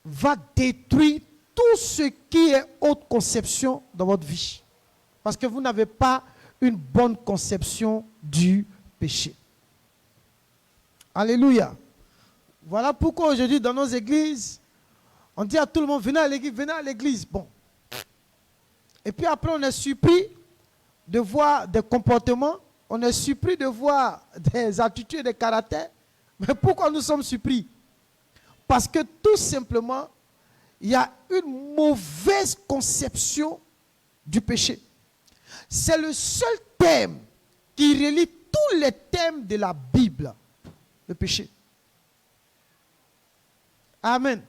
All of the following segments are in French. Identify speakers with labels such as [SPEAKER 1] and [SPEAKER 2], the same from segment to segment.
[SPEAKER 1] va détruire tout ce qui est haute conception dans votre vie. Parce que vous n'avez pas une bonne conception du péché. Alléluia. Voilà pourquoi aujourd'hui dans nos églises, on dit à tout le monde, venez à l'église, venez à l'église. Bon. Et puis après, on est surpris de voir des comportements, on est surpris de voir des attitudes et des caractères. Mais pourquoi nous sommes surpris? Parce que tout simplement, il y a une mauvaise conception du péché. C'est le seul thème qui relie tous les thèmes de la Bible, le péché. Amen.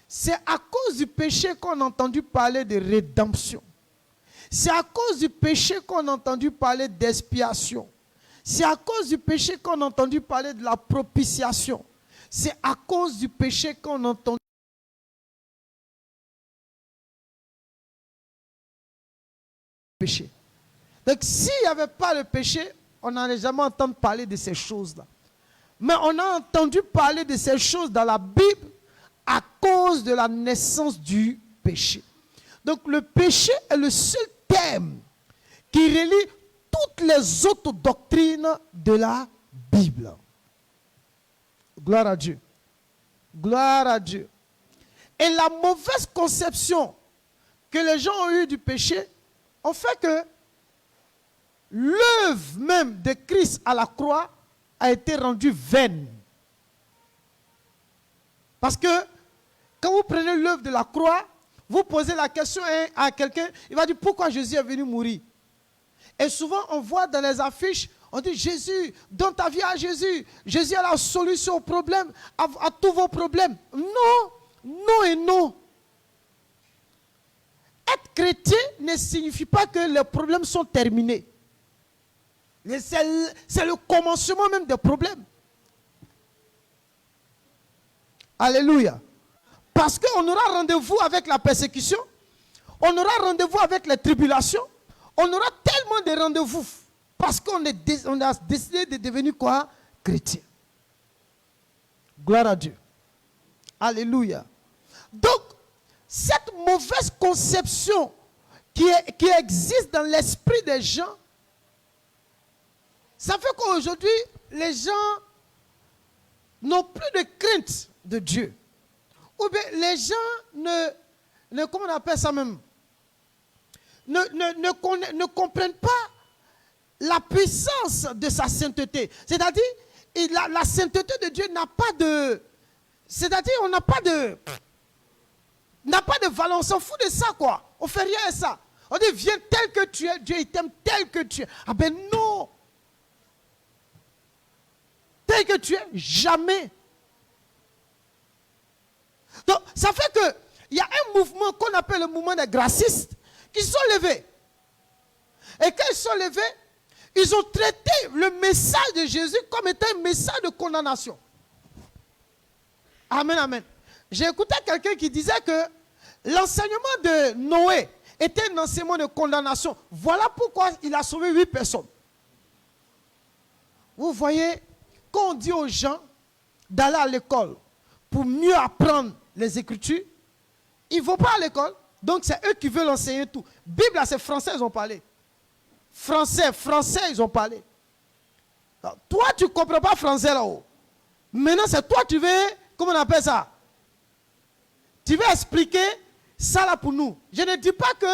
[SPEAKER 1] C'est à cause du péché qu'on a entendu parler de rédemption. C'est à cause du péché qu'on a entendu parler d'expiation. C'est à cause du péché qu'on a entendu parler de la propitiation. C'est à cause du péché qu'on a entendu péché. Donc s'il n'y avait pas le péché, on n'allait jamais entendre parler de ces choses-là. Mais on a entendu parler de ces choses dans la Bible à cause de la naissance du péché. Donc le péché est le seul thème qui relie toutes les autres doctrines de la Bible. Gloire à Dieu. Gloire à Dieu. Et la mauvaise conception que les gens ont eue du péché ont fait que l'œuvre même de Christ à la croix a été rendue vaine. Parce que quand vous prenez l'œuvre de la croix, vous posez la question à quelqu'un, il va dire pourquoi Jésus est venu mourir. Et souvent on voit dans les affiches, on dit Jésus, donne ta vie à Jésus. Jésus a la solution au problème, à tous vos problèmes. Non, non et non. Être chrétien ne signifie pas que les problèmes sont terminés. C'est le commencement même des problèmes. Alléluia. Parce qu'on aura rendez-vous avec la persécution, on aura rendez-vous avec les tribulations, on aura tellement de rendez-vous parce qu'on a décidé de devenir quoi? Chrétien. Gloire à Dieu. Alléluia. Donc, cette mauvaise conception qui existe dans l'esprit des gens, ça fait qu'aujourd'hui, les gens n'ont plus de crainte de Dieu. Ou bien les gens comment on appelle ça même, ne comprennent pas la puissance de sa sainteté. C'est-à-dire, la sainteté de Dieu n'a pas de... C'est-à-dire, on n'a pas de valeur, on s'en fout de ça, quoi. On ne fait rien à ça. On dit, viens tel que tu es, Dieu il t'aime tel que tu es. Ah ben non. Tel que tu es, jamais. Donc, ça fait qu'il y a un mouvement qu'on appelle le mouvement des gracistes qui sont levés. Et quand ils sont levés, ils ont traité le message de Jésus comme étant un message de condamnation. Amen, amen. J'ai écouté quelqu'un qui disait que l'enseignement de Noé était un enseignement de condamnation. Voilà pourquoi il a sauvé 8 personnes. Vous voyez, quand on dit aux gens d'aller à l'école pour mieux apprendre les Écritures, ils ne vont pas à l'école. Donc c'est eux qui veulent enseigner tout. Bible, c'est français, ils ont parlé. Français, ils ont parlé. Alors, toi, tu ne comprends pas français là-haut. Maintenant, c'est toi, tu veux, comment on appelle ça? Tu veux expliquer ça là pour nous. Je ne dis pas que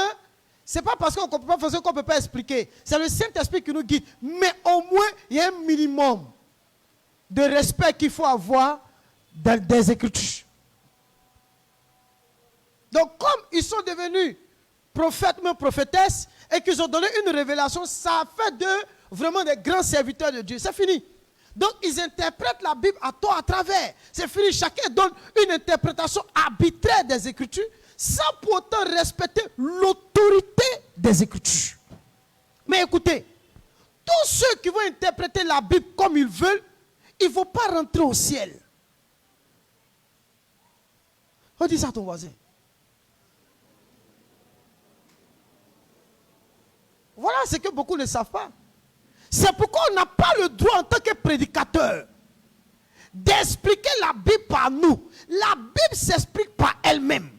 [SPEAKER 1] ce n'est pas parce qu'on ne comprend pas français qu'on ne peut pas expliquer. C'est le Saint-Esprit qui nous guide. Mais au moins, il y a un minimum de respect qu'il faut avoir dans des Écritures. Donc, comme ils sont devenus prophètes, même prophétesses, et qu'ils ont donné une révélation, ça a fait d'eux vraiment des grands serviteurs de Dieu. C'est fini. Donc, ils interprètent la Bible à tort, à travers. C'est fini. Chacun donne une interprétation arbitraire des Écritures, sans pour autant respecter l'autorité des Écritures. Mais écoutez, tous ceux qui vont interpréter la Bible comme ils veulent, ils ne vont pas rentrer au ciel. On dit ça à ton voisin. Voilà ce que beaucoup ne savent pas. C'est pourquoi on n'a pas le droit en tant que prédicateur d'expliquer la Bible par nous. La Bible s'explique par elle-même.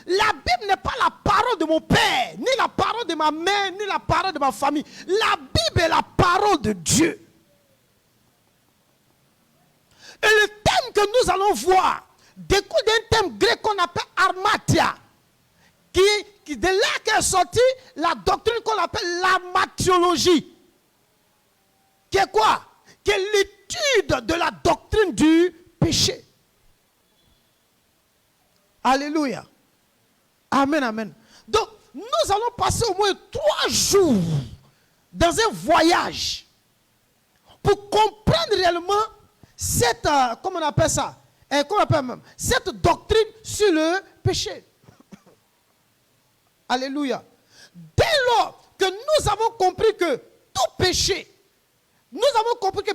[SPEAKER 1] La Bible n'est pas la parole de mon père, ni la parole de ma mère, ni la parole de ma famille. La Bible est la parole de Dieu. Et le thème que nous allons voir découle d'un thème grec qu'on appelle armatia. Qui de là qu'est sortie la doctrine qu'on appelle l'armatiologie. Qui est quoi? Qui est l'étude de la doctrine du péché. Alléluia. Amen, amen. Donc, nous allons passer au moins 3 jours dans un voyage pour comprendre réellement cette, comment on appelle ça? Comment on appelle même? Cette doctrine sur le péché. Alléluia. Dès lors que nous avons compris que tout péché, nous avons compris que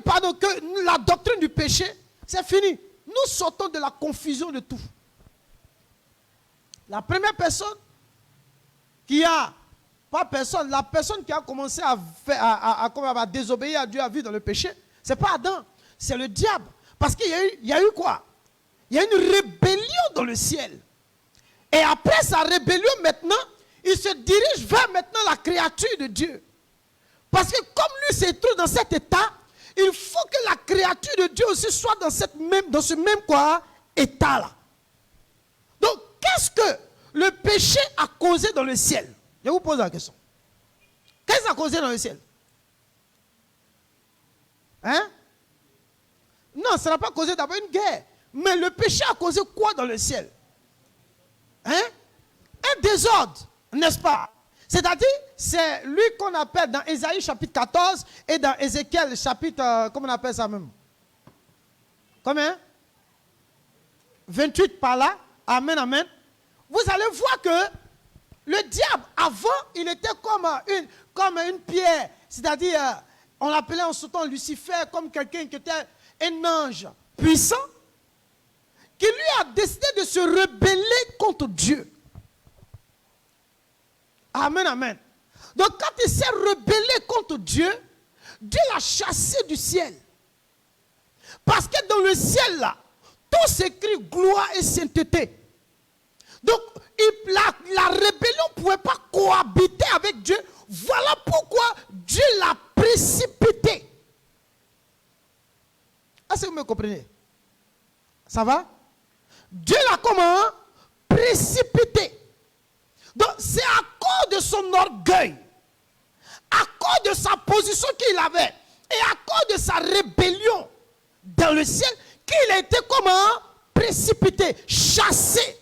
[SPEAKER 1] la doctrine du péché, c'est fini. Nous sortons de la confusion de tout. La première personne la personne qui a commencé à désobéir à Dieu, à vivre dans le péché, c'est pas Adam, c'est le diable. Parce qu'il y a eu quoi? Il y a une rébellion dans le ciel. Et après sa rébellion maintenant, il se dirige vers maintenant la créature de Dieu. Parce que comme lui se trouve dans cet état, il faut que la créature de Dieu aussi soit dans ce même quoi, état-là. Donc, qu'est-ce que le péché a causé dans le ciel? Je vous pose la question. Qu'est-ce qu'il a causé dans le ciel? Hein? Non, ça n'a pas causé d'abord une guerre. Mais le péché a causé quoi dans le ciel? Hein? Un désordre, n'est-ce pas? C'est-à-dire, c'est lui qu'on appelle dans Ésaïe chapitre 14 et dans Ézéchiel chapitre, comment on appelle ça même? Combien? 28 par là. Amen, amen. Vous allez voir que le diable, avant, il était comme une pierre. C'est-à-dire, on l'appelait en ce temps Lucifer, comme quelqu'un qui était un ange puissant, qui lui a décidé de se rebeller contre Dieu. Amen, amen. Donc quand il s'est rebellé contre Dieu, Dieu l'a chassé du ciel. Parce que dans le ciel là, tout s'écrit gloire et sainteté. Donc la rébellion ne pouvait pas cohabiter avec Dieu. Voilà pourquoi Dieu l'a précipité. Est-ce que vous me comprenez? Ça va? Dieu l'a comment? Précipité. Donc c'est à cause de son orgueil, à cause de sa position qu'il avait, et à cause de sa rébellion dans le ciel, qu'il a été comment? Précipité, chassé.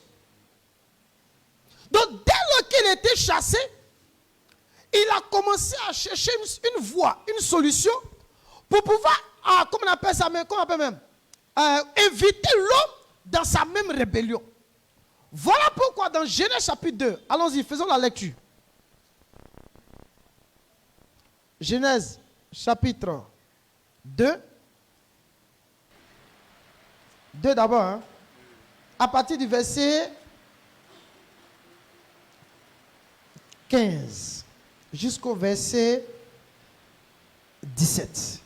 [SPEAKER 1] Donc dès lors qu'il a été chassé, il a commencé à chercher une voie, une solution, pour pouvoir, comment on appelle ça, comment on appelle même, éviter l'homme dans sa même rébellion. Voilà pourquoi dans Genèse chapitre 2, allons-y, faisons la lecture. Genèse chapitre 2. 2 d'abord, hein, à partir du verset 15 jusqu'au verset 17.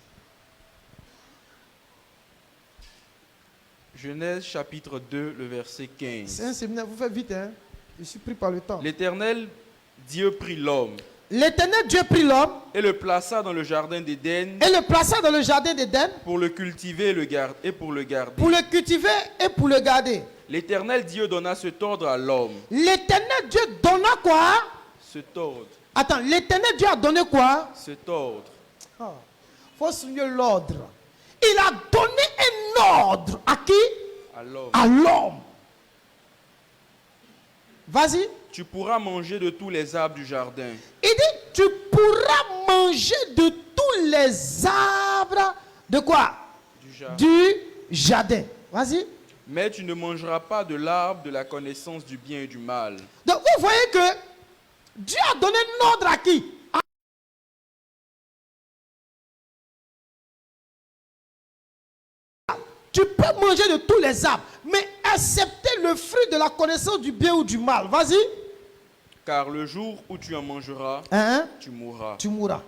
[SPEAKER 2] Genèse chapitre 2, le verset 15.
[SPEAKER 1] C'est un séminaire, vous faites vite, hein? Je suis pris par le temps.
[SPEAKER 2] L'Éternel Dieu prit l'homme.
[SPEAKER 1] L'Éternel Dieu prit l'homme.
[SPEAKER 2] Et le plaça dans le jardin d'Éden.
[SPEAKER 1] Et le plaça dans le jardin d'Éden.
[SPEAKER 2] Pour le cultiver et pour le garder.
[SPEAKER 1] Pour le cultiver et pour le garder.
[SPEAKER 2] L'Éternel Dieu donna cet ordre à l'homme.
[SPEAKER 1] L'Éternel Dieu donna quoi?
[SPEAKER 2] Cet ordre.
[SPEAKER 1] Attends, l'Éternel Dieu a donné quoi?
[SPEAKER 2] Cet ordre.
[SPEAKER 1] Il faut souligner l'ordre. Il a donné un ordre à qui?
[SPEAKER 2] À l'homme.
[SPEAKER 1] À l'homme. Vas-y.
[SPEAKER 2] Tu pourras manger de tous les arbres du jardin.
[SPEAKER 1] Il dit, tu pourras manger de tous les arbres de quoi? Du jardin. Vas-y.
[SPEAKER 2] Mais tu ne mangeras pas de l'arbre de la connaissance du bien et du mal.
[SPEAKER 1] Donc vous voyez que Dieu a donné un ordre à qui? Tu peux manger de tous les arbres, mais excepté le fruit de la connaissance du bien ou du mal. Vas-y.
[SPEAKER 2] Car le jour où tu en mangeras, tu mourras.
[SPEAKER 1] Tu mourras.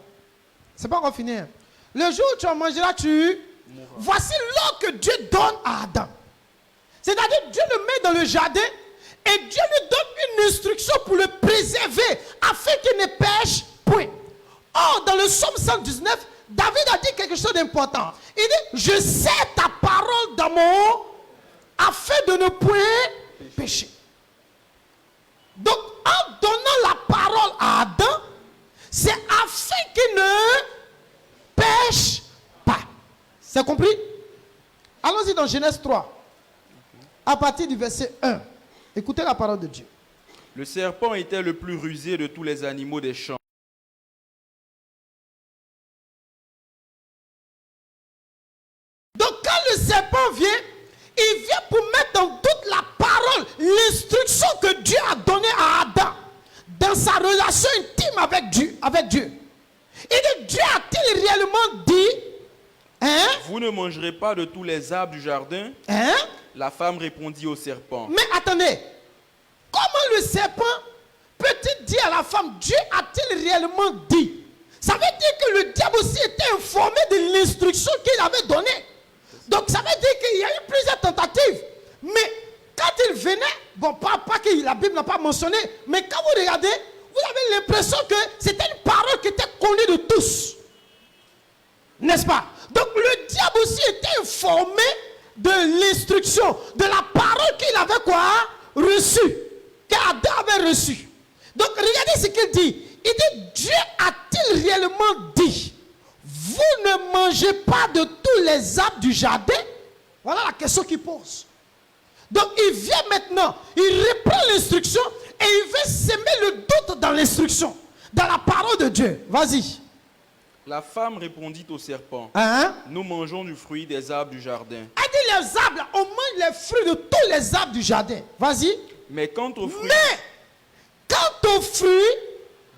[SPEAKER 1] C'est pas encore fini. Le jour où tu en mangeras, tu mourras. Voici l'ordre que Dieu donne à Adam. C'est-à-dire, Dieu le met dans le jardin et Dieu lui donne une instruction pour le préserver afin qu'il ne pêche point. Or, dans le psaume 119, David a dit quelque chose d'important. Il dit, je sais ta parole dans mon afin de ne point pécher. Donc, en donnant la parole à Adam, c'est afin qu'il ne pêche pas. C'est compris? Allons-y dans Genèse 3, à partir du verset 1. Écoutez la parole de Dieu.
[SPEAKER 2] Le serpent était le plus rusé de tous les animaux des champs.
[SPEAKER 1] Donc quand le serpent vient, il vient pour mettre dans toute la parole, l'instruction que Dieu a donnée à Adam, dans sa relation intime avec Dieu. Et Dieu a-t-il réellement dit, hein?
[SPEAKER 2] Vous ne mangerez pas de tous les arbres du jardin?
[SPEAKER 1] Hein?
[SPEAKER 2] La femme répondit au serpent.
[SPEAKER 1] Mais attendez, comment le serpent peut-il dire à la femme, Dieu a-t-il réellement dit? Ça veut dire que le diable aussi était informé de l'instruction qu'il avait donnée. Donc ça veut dire qu'il y a eu plusieurs tentatives. Mais quand il venait, bon, pas que la Bible n'a pas mentionné, mais quand vous regardez, vous avez l'impression que c'était une parole qui était connue de tous. N'est-ce pas? Donc le diable aussi était informé de l'instruction, de la parole qu'il avait quoi? Reçue. Qu'Adam avait reçue. Donc regardez ce qu'il dit. Il dit, Dieu a-t-il réellement dit, vous ne mangez pas de tous les arbres du jardin? Voilà la question qu'il pose. Donc il vient maintenant, il reprend l'instruction et il veut semer le doute dans l'instruction, dans la parole de Dieu. Vas-y.
[SPEAKER 2] La femme répondit au serpent.
[SPEAKER 1] Hein?
[SPEAKER 2] Nous mangeons du fruit des arbres du jardin.
[SPEAKER 1] Elle dit les arbres, on mange les fruits de tous les arbres du jardin. Vas-y.
[SPEAKER 2] Mais quant au fruit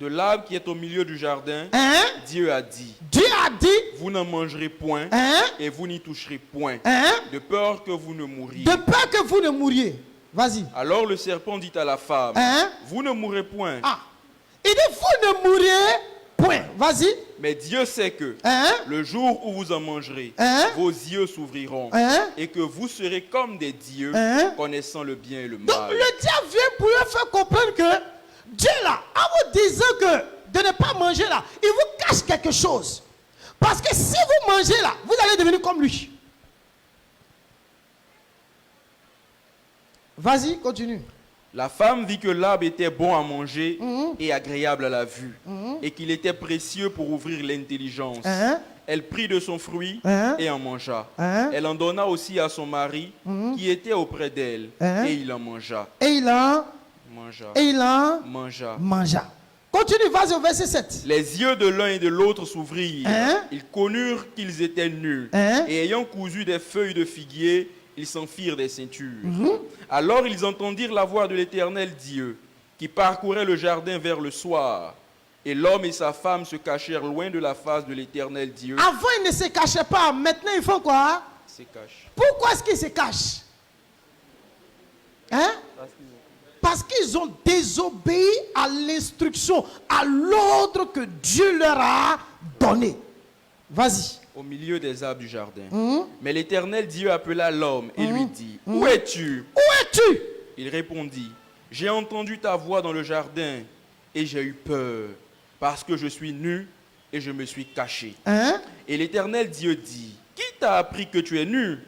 [SPEAKER 2] de l'arbre qui est au milieu du jardin,
[SPEAKER 1] hein?
[SPEAKER 2] Dieu a dit, vous n'en mangerez point,
[SPEAKER 1] hein?
[SPEAKER 2] et vous n'y toucherez point,
[SPEAKER 1] hein?
[SPEAKER 2] de peur que vous ne mouriez.
[SPEAKER 1] De peur que vous ne mouriez. Vas-y.
[SPEAKER 2] Alors le serpent dit à la femme,
[SPEAKER 1] hein?
[SPEAKER 2] Vous ne mourrez point.
[SPEAKER 1] Ah. Il dit, vous ne mourrez point. Vas-y.
[SPEAKER 2] Mais Dieu sait que
[SPEAKER 1] hein?
[SPEAKER 2] le jour où vous en mangerez,
[SPEAKER 1] hein?
[SPEAKER 2] vos yeux s'ouvriront,
[SPEAKER 1] hein?
[SPEAKER 2] et que vous serez comme des dieux,
[SPEAKER 1] hein?
[SPEAKER 2] connaissant le bien et le mal.
[SPEAKER 1] Donc le diable vient pour lui faire comprendre que Dieu là, en vous disant que de ne pas manger là, il vous cache quelque chose. Parce que si vous mangez là, vous allez devenir comme lui. Vas-y, continue.
[SPEAKER 2] La femme vit que l'arbre était bon à manger et agréable à la vue, et qu'il était précieux pour ouvrir l'intelligence. Elle prit de son fruit et en mangea. Elle en donna aussi à son mari qui était auprès d'elle, et il en mangea. Mangea.
[SPEAKER 1] Continue, vas-y au verset 7.
[SPEAKER 2] Les yeux de l'un et de l'autre s'ouvrirent. Ils connurent qu'ils étaient nus. Et ayant cousu des feuilles de figuier, ils s'en firent des ceintures. Alors ils entendirent la voix de l'Éternel Dieu, qui parcourait le jardin vers le soir. Et l'homme et sa femme se cachèrent loin de la face de l'Éternel Dieu.
[SPEAKER 1] Avant, ils ne se cachaient pas. Maintenant, ils font quoi?
[SPEAKER 2] Ils se cachent.
[SPEAKER 1] Pourquoi est-ce qu'ils se cachent? Hein? Parce qu'ils ont désobéi à l'instruction, à l'ordre que Dieu leur a donné. Vas-y.
[SPEAKER 2] Au milieu des arbres du jardin. Mais l'Éternel Dieu appela l'homme et lui dit, Où es-tu?
[SPEAKER 1] Où es-tu?
[SPEAKER 2] Il répondit, J'ai entendu ta voix dans le jardin et j'ai eu peur, parce que je suis nu et je me suis caché. Et l'Éternel Dieu dit, Qui t'a appris que tu es nu?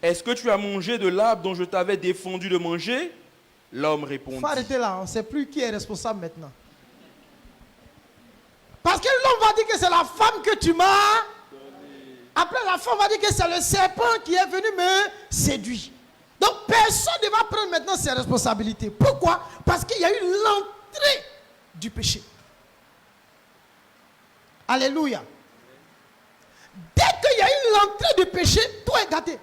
[SPEAKER 2] Est-ce que tu as mangé de l'arbre dont je t'avais défendu de manger? L'homme répondit.
[SPEAKER 1] Il faut arrêter là, on ne sait plus qui est responsable maintenant. Parce que l'homme va dire que c'est la femme que tu m'as. Après, la femme va dire que c'est le serpent qui est venu me séduire. Donc, personne ne va prendre maintenant ses responsabilités. Pourquoi? Parce qu'il y a eu l'entrée du péché. Alléluia. Dès qu'il y a eu l'entrée du péché, tout est gâté.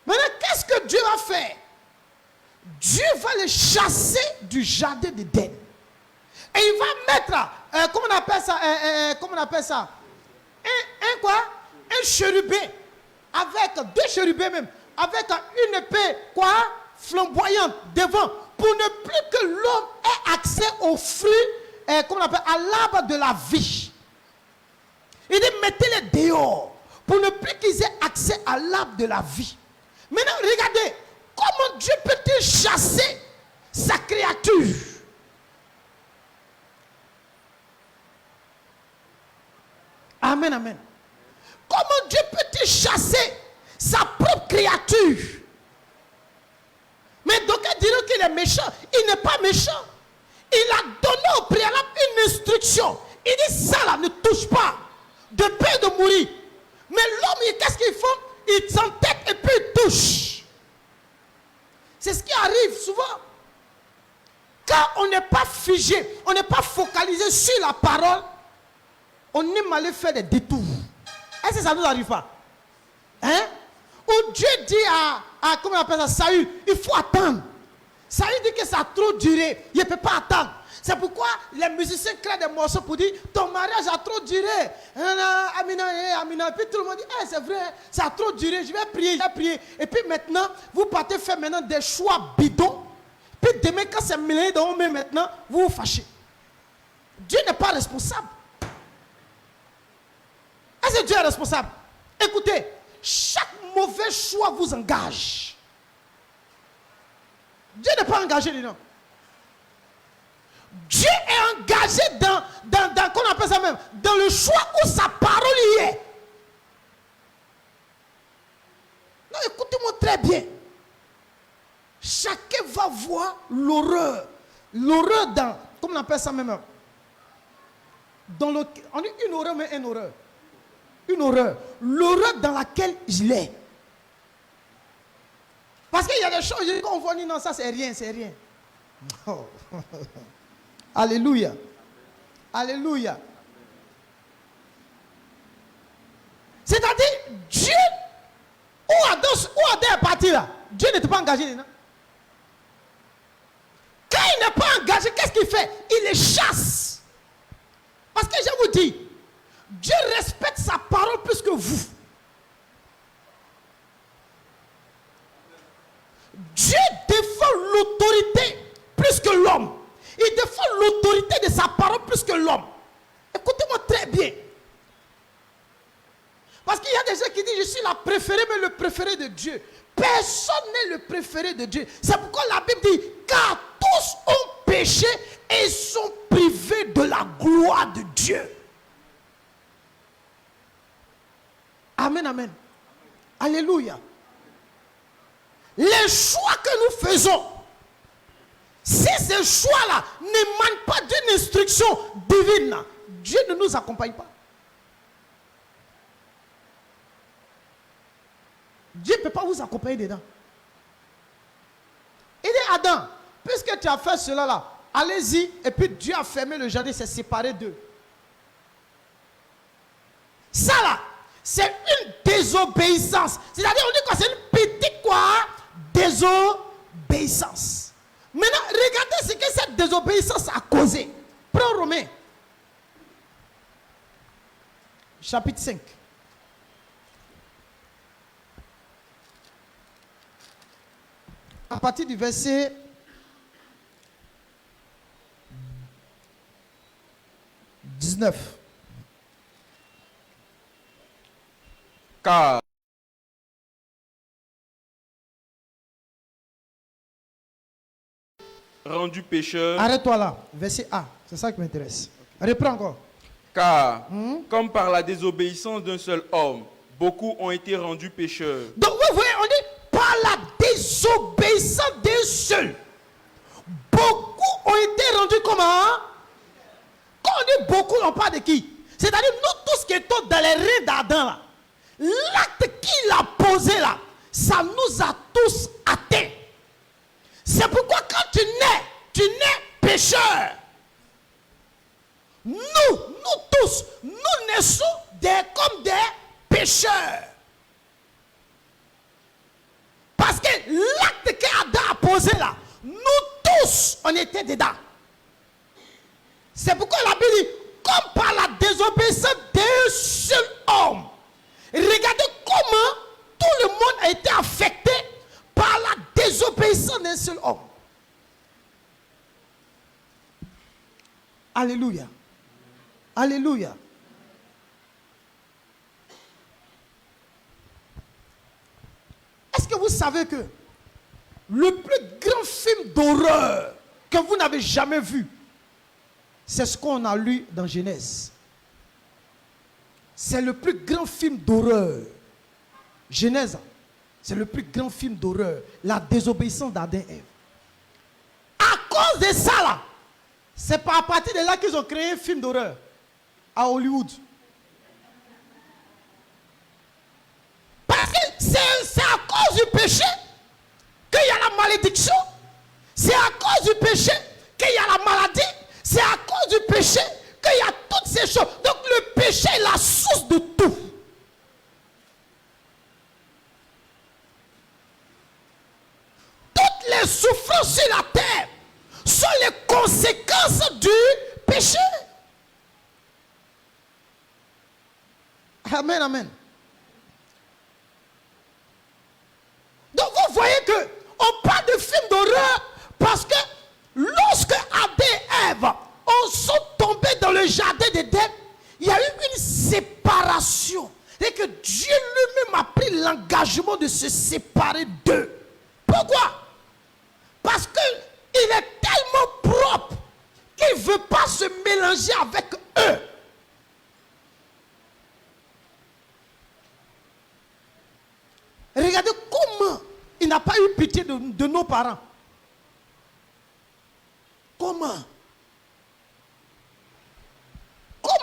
[SPEAKER 1] Maintenant, qu'est-ce que Dieu va faire? Dieu va le chasser du jardin d'Éden. Et il va mettre, comment on appelle ça, un chérubin, avec deux chérubins même, avec une épée, flamboyante devant, pour ne plus que l'homme ait accès aux fruits, à l'arbre de la vie. Il dit, mettez-les dehors, pour ne plus qu'ils aient accès à l'arbre l'arbre de la vie. Maintenant, regardez, comment Dieu peut-il chasser sa créature? Amen, amen. Comment Dieu peut-il chasser sa propre créature? Mais d'aucuns diront qu'il est méchant. Il n'est pas méchant. Il a donné au préalable une instruction. Il dit ça là, ne touche pas. De peur de mourir. Mais l'homme, qu'est-ce qu'il fait? Il s'entête et puis il touche. C'est ce qui arrive souvent. Quand on n'est pas figé, on n'est pas focalisé sur la parole, on aime aller faire des détours. Est-ce que ça ne nous arrive pas? Hein? Où Dieu dit à comment on appelle ça, Saül, il faut attendre. Saül dit que ça a trop duré, il ne peut pas attendre. C'est pourquoi les musiciens créent des morceaux pour dire ton mariage a trop duré. Amina. Et puis tout le monde dit c'est vrai, ça a trop duré, je vais prier. Et puis maintenant, vous partez faire maintenant des choix bidons. Puis demain, quand c'est mélangé dans vos mains maintenant, vous vous fâchez. Dieu n'est pas responsable. Est-ce que Dieu est responsable? Écoutez, chaque mauvais choix vous engage. Dieu n'est pas engagé dedans. Dieu est engagé dans qu'on appelle ça même, dans le choix où sa parole y est. Non, écoutez-moi très bien. Chacun va voir l'horreur. L'horreur dans, comment on appelle ça même? On dit une horreur, mais une horreur. Une horreur. L'horreur dans laquelle il est. Parce qu'il y a des choses, qu'on voit, non, ça c'est rien, c'est rien. Oh. Alléluia. Alléluia. C'est-à-dire, Dieu, où Adam est parti là? Dieu n'était pas engagé dedans. Quand il n'est pas engagé, qu'est-ce qu'il fait? Il les chasse. Parce que je vous dis, Dieu respecte sa parole plus que vous. Dieu défend l'autorité plus que l'homme. Il défend l'autorité de sa parole plus que l'homme. Écoutez-moi très bien. Parce qu'il y a des gens qui disent je suis la préférée, mais le préféré de Dieu. Personne n'est le préféré de Dieu. C'est pourquoi la Bible dit car tous ont péché et sont privés de la gloire de Dieu. Amen, amen. Alléluia. Les choix que nous faisons, si ces choix-là n'émanent pas d'une instruction divine, Dieu ne nous accompagne pas. Dieu ne peut pas vous accompagner dedans. Il dit Adam, puisque tu as fait cela là, allez-y. Et puis Dieu a fermé le jardin, s'est séparé d'eux. Ça là, c'est une désobéissance. C'est-à-dire, on dit quoi? C'est une petite quoi? Désobéissance. Maintenant, regardez ce que cette désobéissance a causé. Prends Romains, chapitre 5. À partir du verset 19.
[SPEAKER 2] Car rendu pécheur.
[SPEAKER 1] Arrête-toi là, verset A, c'est ça qui m'intéresse. Okay. Reprends encore.
[SPEAKER 2] Car, comme par la désobéissance d'un seul homme, beaucoup ont été rendus pécheurs.
[SPEAKER 1] Donc vous voyez, on dit par la désobéissance d'un seul, beaucoup ont été rendus comment? Quand on dit beaucoup, on parle de qui? C'est-à-dire nous tous qui étions dans les reins d'Adam là, l'acte qu'il a posé là, ça nous a tous atteints. C'est pourquoi quand tu nais pécheur. Nous tous, nous naissons comme des pécheurs. Parce que l'acte qu'Adam a posé là, nous tous, on était dedans. C'est pourquoi la Bible dit, comme par la désobéissance d'un seul homme. Regardez comment tout le monde a été affecté par la désobéissance d'un seul homme. Alléluia. Alléluia. que vous savez que le plus grand film d'horreur que vous n'avez jamais vu, c'est ce qu'on a lu dans Genèse. C'est le plus grand film d'horreur. Genèse, c'est le plus grand film d'horreur. La désobéissance d'Adam et Ève. À cause de ça là, c'est pas à partir de là qu'ils ont créé un film d'horreur à Hollywood. Parce que c'est à cause du péché qu'il y a la malédiction. C'est à cause du péché qu'il y a la maladie. C'est à cause du péché qu'il y a toutes ces choses. Donc le péché est la source de tout. Toutes les souffrances sur la terre sont les conséquences du péché. Amen, amen. Donc vous voyez que on parle de film d'horreur parce que lorsque Adam et Ève sont tombés dans le jardin d'Éden, il y a eu une séparation. Et que Dieu lui-même a pris l'engagement de se séparer d'eux. Pourquoi? Parce qu'il est tellement propre qu'il ne veut pas se mélanger avec eux. Regardez comment il n'a pas eu pitié de nos parents. Comment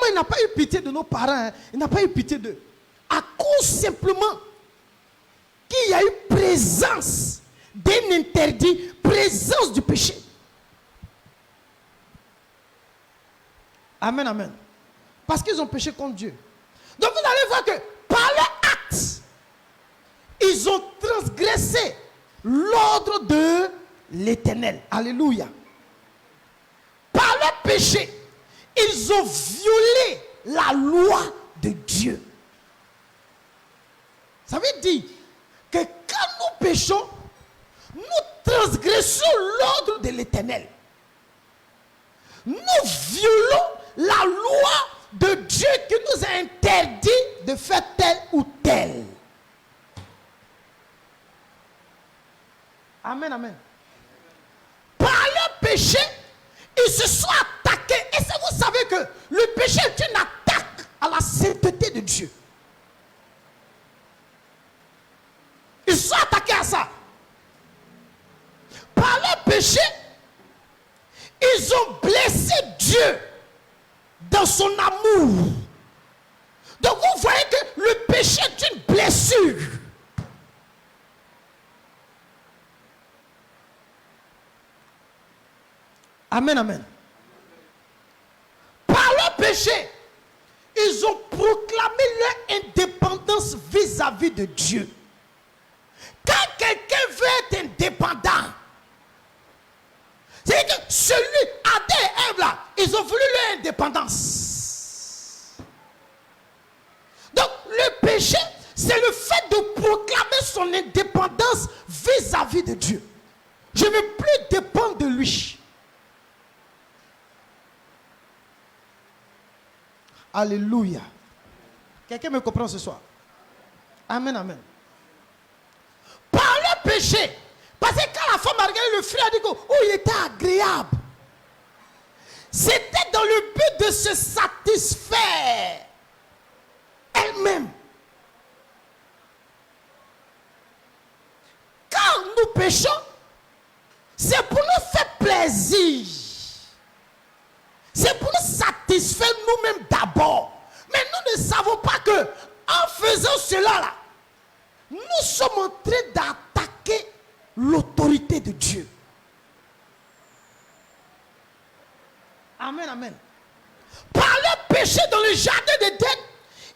[SPEAKER 1] il n'a pas eu pitié de nos parents, hein? Il n'a pas eu pitié d'eux. À cause simplement qu'il y a eu présence d'un interdit, présence du péché. Amen, amen. Parce qu'ils ont péché contre Dieu. Donc vous allez voir que par leur acte, ils ont transgressé l'ordre de l'Éternel. Alléluia. Par leur péché, ils ont violé la loi de Dieu. Ça veut dire que quand nous péchons, nous transgressons l'ordre de l'Éternel. Nous violons la loi de Dieu qui nous a interdit de faire tel ou tel. Amen, amen. Par leur péché, ils se sont attaqués. Et ça, vous savez que le péché est une attaque à la sainteté de Dieu. Ils se sont attaqués à ça. Par leur péché, ils ont blessé Dieu dans son amour. Donc vous voyez que le péché est une blessure. Amen, amen. Par leur péché, ils ont proclamé leur indépendance vis-à-vis de Dieu. Quand quelqu'un veut être indépendant, c'est que celui, Adam et Ève là, ils ont voulu leur indépendance. Donc le péché, c'est le fait de proclamer son indépendance vis-à-vis de Dieu. Je ne veux plus dépendre de lui. Alléluia. Quelqu'un me comprend ce soir? Amen, amen. Par le péché, parce que quand la femme a regardé le fruit, elle a dit que il était agréable. C'était dans le but de se satisfaire elle-même. Quand nous péchons, c'est pour nous faire plaisir. C'est pour nous satisfaire nous-mêmes d'abord. Mais nous ne savons pas que en faisant cela là, nous sommes en train d'attaquer l'autorité de Dieu. Amen, amen. Par leur péché dans le jardin d'Éden,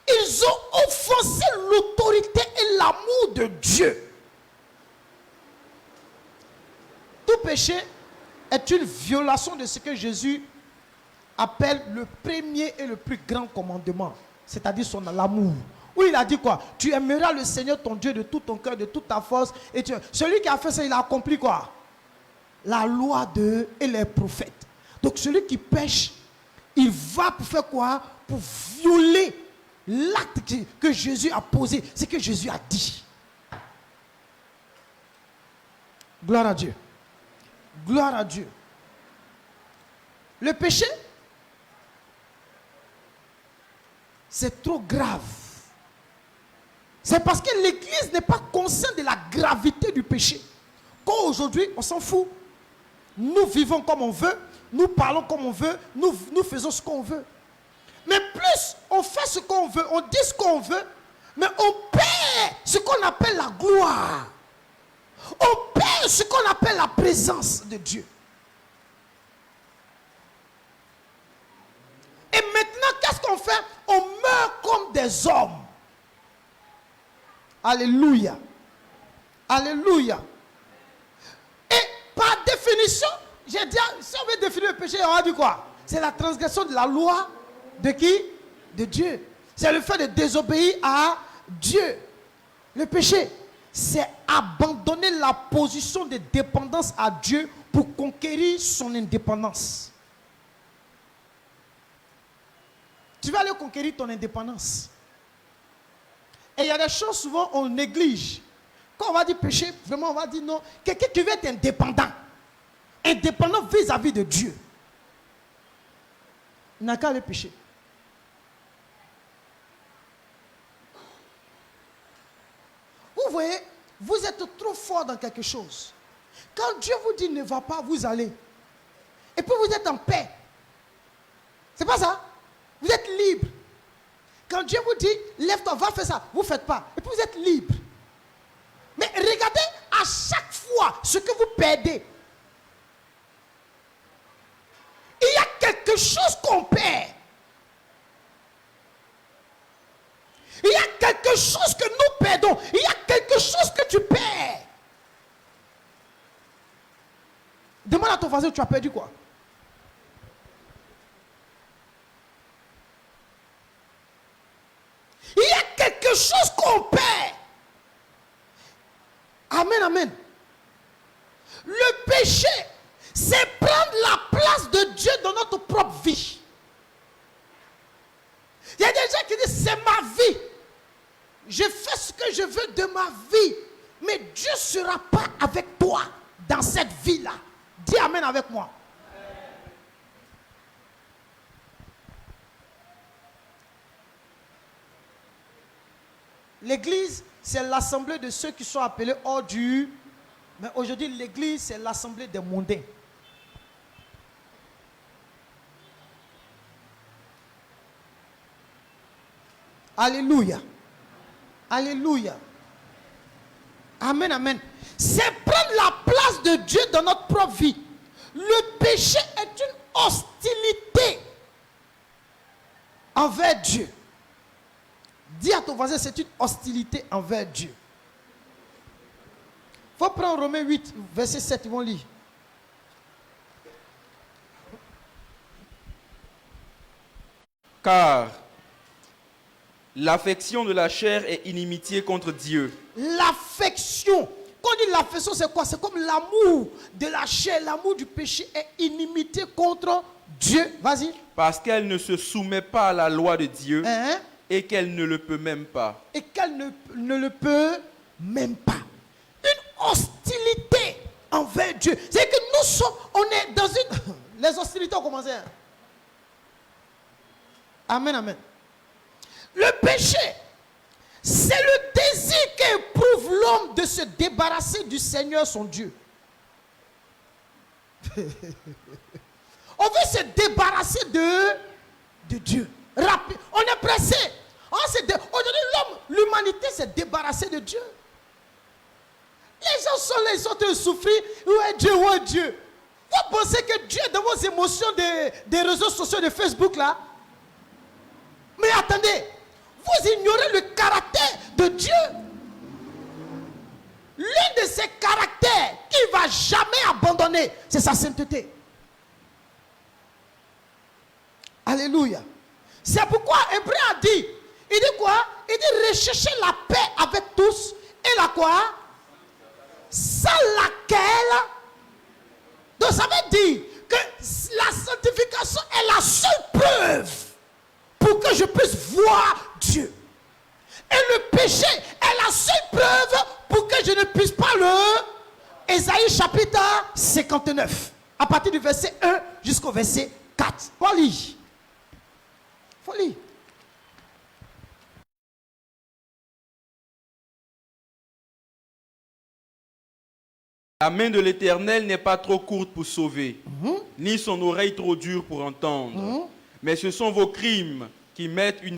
[SPEAKER 1] ils ont offensé l'autorité et l'amour de Dieu. Tout péché est une violation de ce que Jésus appelle le premier et le plus grand commandement, c'est-à-dire l'amour. Où il a dit quoi? Tu aimeras le Seigneur ton Dieu de tout ton cœur, de toute ta force. Et celui qui a fait ça, il a accompli quoi? La loi et les prophètes. Donc celui qui pêche, il va pour faire quoi? Pour violer l'acte que Jésus a posé, ce que Jésus a dit. Gloire à Dieu. Gloire à Dieu. Le péché, c'est trop grave. C'est parce que l'Église n'est pas consciente de la gravité du péché. Qu'aujourd'hui, on s'en fout. Nous vivons comme on veut, nous parlons comme on veut, nous faisons ce qu'on veut. Mais plus on fait ce qu'on veut, on dit ce qu'on veut, mais on perd ce qu'on appelle la gloire. On perd ce qu'on appelle la présence de Dieu. Et maintenant, qu'est-ce qu'on fait? On meurt comme des hommes. Alléluia. Alléluia. Et par définition, j'ai dit, si on veut définir le péché, on va dire quoi? C'est la transgression de la loi de qui? De Dieu. C'est le fait de désobéir à Dieu. Le péché, c'est abandonner la position de dépendance à Dieu pour conquérir son indépendance. Tu vas aller conquérir ton indépendance. Et il y a des choses souvent on néglige. Quand on va dire péché, vraiment on va dire non. Quelqu'un qui veut être indépendant. Indépendant vis-à-vis de Dieu. Il n'a qu'à aller pécher. Vous voyez, vous êtes trop fort dans quelque chose. Quand Dieu vous dit ne va pas, vous allez. Et puis vous êtes en paix. C'est pas ça? Vous êtes libre. Quand Dieu vous dit lève-toi, va faire ça, vous ne faites pas. Et puis vous êtes libre. Mais regardez à chaque fois ce que vous perdez. Il y a quelque chose qu'on perd. Il y a quelque chose que nous perdons. Il y a quelque chose que tu perds. Demande à ton voisin, tu as perdu quoi? Il y a quelque chose qu'on perd. Amen, amen. Le péché, c'est prendre la place de Dieu dans notre propre vie. Il y a des gens qui disent, c'est ma vie. Je fais ce que je veux de ma vie. Mais Dieu ne sera pas avec toi dans cette vie-là. Dis amen avec moi. L'église, c'est l'assemblée de ceux qui sont appelés hors du... Mais aujourd'hui, l'église, c'est l'assemblée des mondains. Alléluia. Alléluia. Amen, amen. C'est prendre la place de Dieu dans notre propre vie. Le péché est une hostilité envers Dieu. Dis à ton voisin, c'est une hostilité envers Dieu. Il faut prendre Romains 8, verset 7, ils vont lire.
[SPEAKER 2] Car l'affection de la chair est inimitié contre Dieu.
[SPEAKER 1] L'affection. Quand on dit l'affection, c'est quoi? C'est comme l'amour de la chair, l'amour du péché est inimité contre Dieu. Vas-y.
[SPEAKER 2] Parce qu'elle ne se soumet pas à la loi de Dieu. Et qu'elle ne le peut même pas.
[SPEAKER 1] Et qu'elle ne le peut même pas. Une hostilité envers Dieu. C'est que nous sommes, on est dans une... Les hostilités ont commencé. Amen, amen. Le péché, c'est le désir qu'éprouve l'homme de se débarrasser du Seigneur son Dieu. On veut se débarrasser de Dieu. Rapide. On est pressé. Aujourd'hui, l'humanité s'est débarrassée de Dieu. Les gens sont les autres souffrir. Où est Dieu? Où est Dieu? Vous pensez que Dieu est dans vos émotions des réseaux sociaux de Facebook là? Mais attendez, vous ignorez le caractère de Dieu. L'un de ses caractères qu'il ne va jamais abandonner, c'est sa sainteté. Alléluia. C'est pourquoi Hébreu a dit, il dit quoi? Il dit rechercher la paix avec tous et la quoi? Sans laquelle, donc ça veut dire que la sanctification est la seule preuve pour que je puisse voir Dieu. Et le péché est la seule preuve pour que je ne puisse pas le Ésaïe chapitre 59, à partir du verset 1 jusqu'au verset 4. Faut lire. Faut lire.
[SPEAKER 2] La main de l'Éternel n'est pas trop courte pour sauver, ni son oreille trop dure pour entendre. Mais ce sont vos crimes qui mettent une...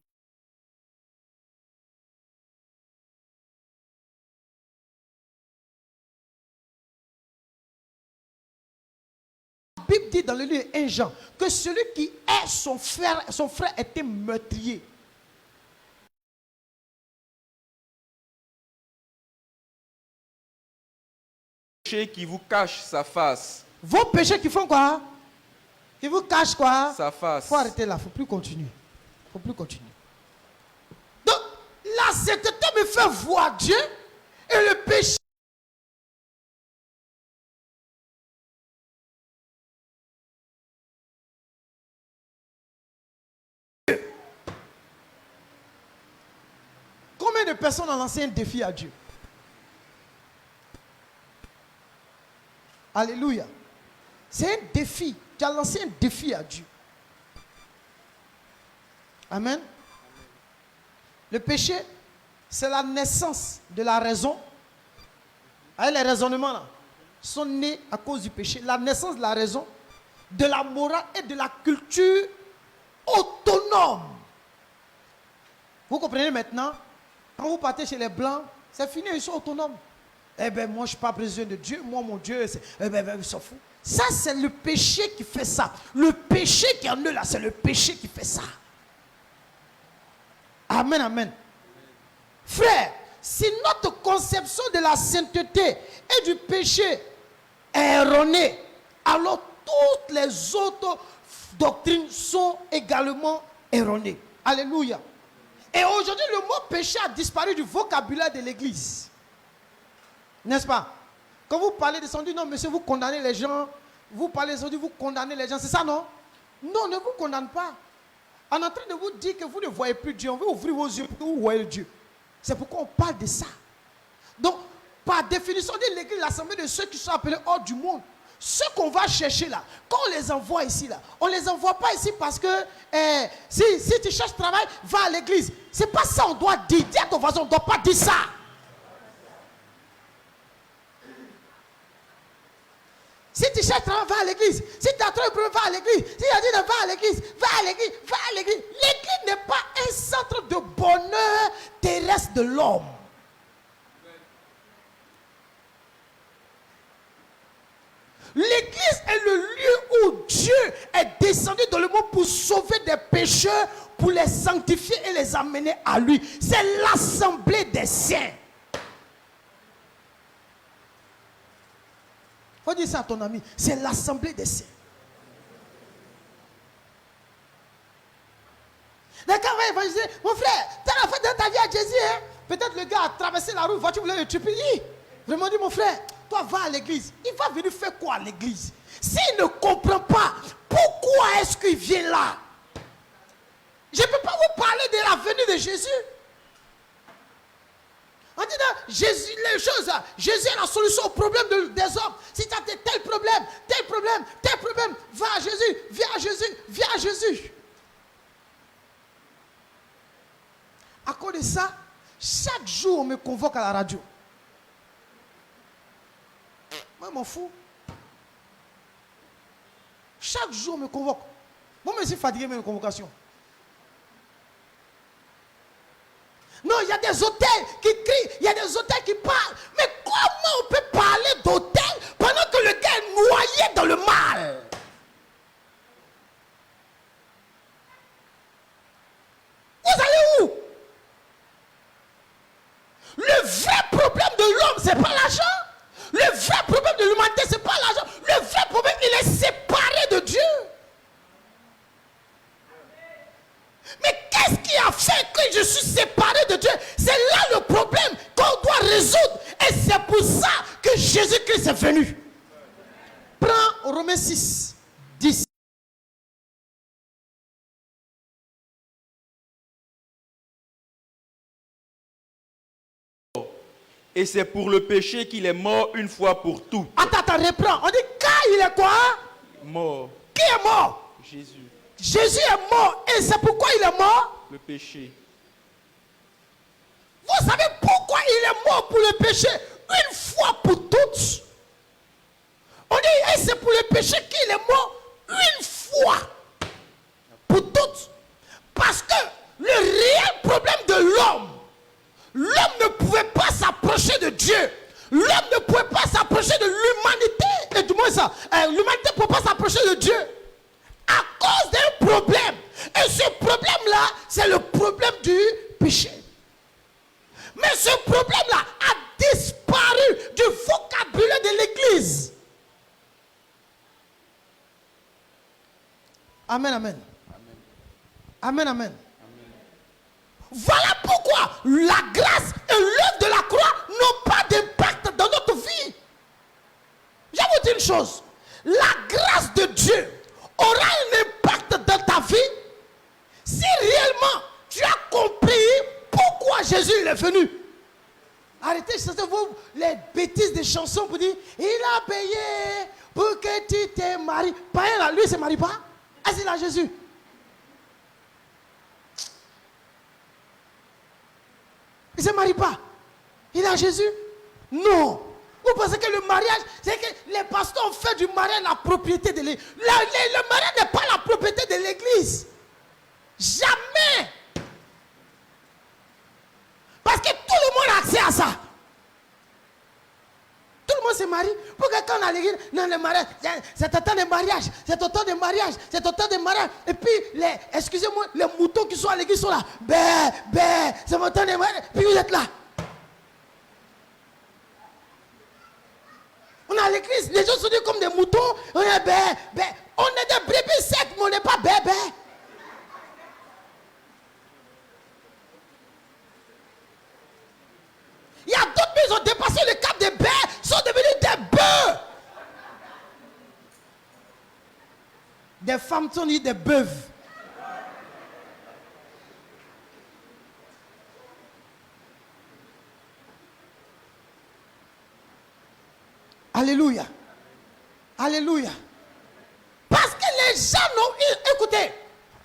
[SPEAKER 1] La Bible dit dans le livre 1 Jean que celui qui est son frère était meurtrier.
[SPEAKER 2] qui vous cache sa face.
[SPEAKER 1] Vos péchés qui font quoi? Qui vous cachent quoi?
[SPEAKER 2] Sa face.
[SPEAKER 1] Il faut arrêter là, il ne faut plus continuer. Il ne faut plus continuer. Donc, la sainteté me fait voir Dieu et le péché. Combien de personnes ont lancé un défi à Dieu? Alléluia. C'est un défi. Tu as lancé un défi à Dieu. Amen. Le péché, c'est la naissance de la raison. Les raisonnements là sont nés à cause du péché. La naissance de la raison, de la morale et de la culture autonome. Vous comprenez maintenant? Quand vous partez chez les Blancs, c'est fini, ils sont autonomes. Eh bien, moi, je n'ai pas besoin de Dieu. Moi, mon Dieu, ils s'en foutent. Ça, c'est le péché qui fait ça. Le péché qui est en eux, là, c'est le péché qui fait ça. Amen, amen. Frère, si notre conception de la sainteté et du péché est erronée, alors toutes les autres doctrines sont également erronées. Alléluia. Et aujourd'hui, le mot péché a disparu du vocabulaire de l'Église. N'est-ce pas? Quand vous parlez de son Dieu, non, monsieur, vous condamnez les gens. Vous parlez de son Dieu, vous condamnez les gens. C'est ça, non? Non, ne vous condamne pas. On est en train de vous dire que vous ne voyez plus Dieu. On veut ouvrir vos yeux pour que vous voyez Dieu. C'est pourquoi on parle de ça. Donc, par définition de l'Église, l'assemblée de ceux qui sont appelés hors du monde, ceux qu'on va chercher là, quand on les envoie ici là, on ne les envoie pas ici parce que si tu cherches travail, va à l'église. C'est pas ça on doit dire. Dis à ton voisin, on ne doit pas dire ça. Si tu cherches travail, va à l'église. Si tu as trop de problèmes, va à l'église. Si tu as dit va à l'église, va à l'église, va à l'église. L'église n'est pas un centre de bonheur terrestre de l'homme. L'église est le lieu où Dieu est descendu dans le monde pour sauver des pécheurs, pour les sanctifier et les amener à lui. C'est l'assemblée des saints. Il faut dire ça à ton ami. C'est l'assemblée des saints. D'accord, va évangéliser. Mon frère, tu as fait dans ta vie à Jésus. Hein? Peut-être le gars a traversé la rue, voiture voulait le tuer. Vraiment dit, mon frère, toi va à l'église. Il va venir faire quoi à l'église? S'il ne comprend pas, pourquoi est-ce qu'il vient là? Je ne peux pas vous parler de la venue de Jésus. On dit non, Jésus, les choses, Jésus est la solution au problème des hommes. Si tu as tel problème, va à Jésus, viens à Jésus, viens à Jésus. À cause de ça, chaque jour on me convoque à la radio. Moi, je m'en fous. Chaque jour on me convoque. Moi, je suis fatigué de mes convocations. Non, il y a des hôtels qui crient, il y a des hôtels qui parlent. Mais comment on peut parler d'hôtel pendant que le gars est noyé dans le mal? Vous allez où? Le vrai problème de l'homme, c'est pas l'argent. Le vrai problème de l'humanité, c'est pas l'argent. Le vrai problème, il est séparé de Dieu. Mais qu'est-ce qui a fait que je suis séparé de Dieu? C'est là le problème qu'on doit résoudre. Et c'est pour ça que Jésus-Christ est venu. Prends Romains 6, 10.
[SPEAKER 2] Et c'est pour le péché qu'il est mort une fois pour toutes.
[SPEAKER 1] Attends, reprends. On dit quand il est quoi?
[SPEAKER 2] Mort.
[SPEAKER 1] Qui est mort?
[SPEAKER 2] Jésus.
[SPEAKER 1] Jésus est mort. Et c'est pourquoi il est mort?
[SPEAKER 2] Le péché.
[SPEAKER 1] Vous savez pourquoi il est mort pour le péché une fois pour toutes? On dit, et c'est pour le péché qu'il est mort une fois pour toutes. Parce que le réel problème de l'homme ne pouvait pas s'approcher de Dieu. L'homme ne pouvait pas s'approcher de l'humanité. Et du moins ça, l'humanité ne pouvait pas s'approcher de Dieu à cause d'un problème. Et ce problème-là, c'est le problème du péché. Mais ce problème-là a disparu du vocabulaire de l'Église. Amen, amen. Amen, amen. Voilà pourquoi la grâce et l'œuvre de la croix n'ont pas d'impact dans notre vie. Je vais vous dire une chose. La grâce de Dieu aura un impact dans ta vie si réellement tu as compris pourquoi Jésus est venu. Arrêtez les bêtises des chansons pour dire il a payé pour que tu te maries. Païen là, lui il ne se marie pas. Est-ce qu'il a Jésus? Il ne se marie pas. Il a Jésus? Non. Vous pensez que le mariage, c'est que les pasteurs ont fait du mariage la propriété de l'Église. Le mariage n'est pas la propriété de l'Église. Jamais. Parce que tout le monde a accès à ça. Tout le monde se marie. Pour que quand on a l'église, dans le mariage, c'est autant de mariage, c'est autant de mariage, c'est autant de mariage. Et puis, excusez-moi, les moutons qui sont à l'église sont là. C'est autant de mariage. Puis vous êtes là. On est à l'église, les gens sont dit comme des moutons. On est On est des brebis secs, mais on n'est pas bébé. Il y a d'autres qui ont dépassé le cap des bêtes, sont devenus des bœufs. Des femmes sont devenues des bœufs. Alléluia. Alléluia. Parce que les gens n'ont... Écoutez,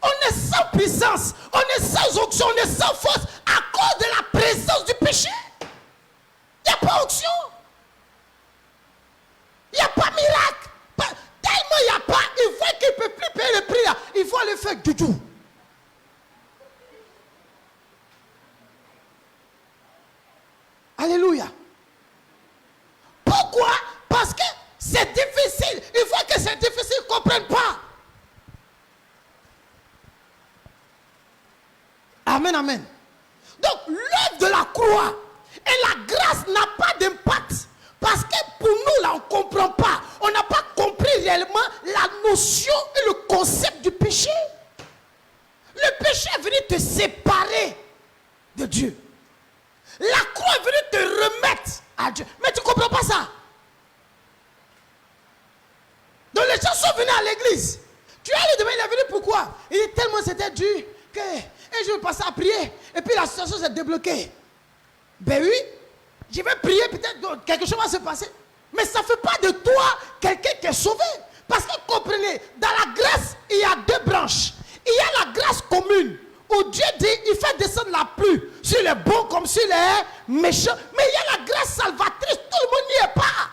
[SPEAKER 1] on est sans puissance, on est sans onction, on est sans force à cause de la présence du péché. Il n'y a pas onction. Il n'y a pas miracle. Tellement il n'y a pas, il voit qu'il ne peut plus payer le prix là. Il faut aller faire du tout. Alléluia. Pourquoi? Parce que c'est difficile. Il faut que c'est difficile, ils ne comprennent pas. Amen, amen. Donc l'œuvre de la croix et la grâce n'a pas d'impact. Parce que pour nous, là, on ne comprend pas. On n'a pas compris réellement la notion et le concept du péché. Le péché est venu te séparer de Dieu. La croix est venue te remettre à Dieu. Mais tu ne comprends pas ça. Donc les gens sont venus à l'église. Tu as lui demandé, il est venu pourquoi? Il dit tellement c'était dur que un jour il passait à prier et puis la situation s'est débloquée. Ben oui, je vais prier, peut-être quelque chose va se passer. Mais ça ne fait pas de toi quelqu'un qui est sauvé. Parce que comprenez, dans la grâce, il y a deux branches. Il y a la grâce commune, où Dieu dit, il fait descendre la pluie sur les bons comme sur les méchants. Mais il y a la grâce salvatrice, tout le monde n'y est pas.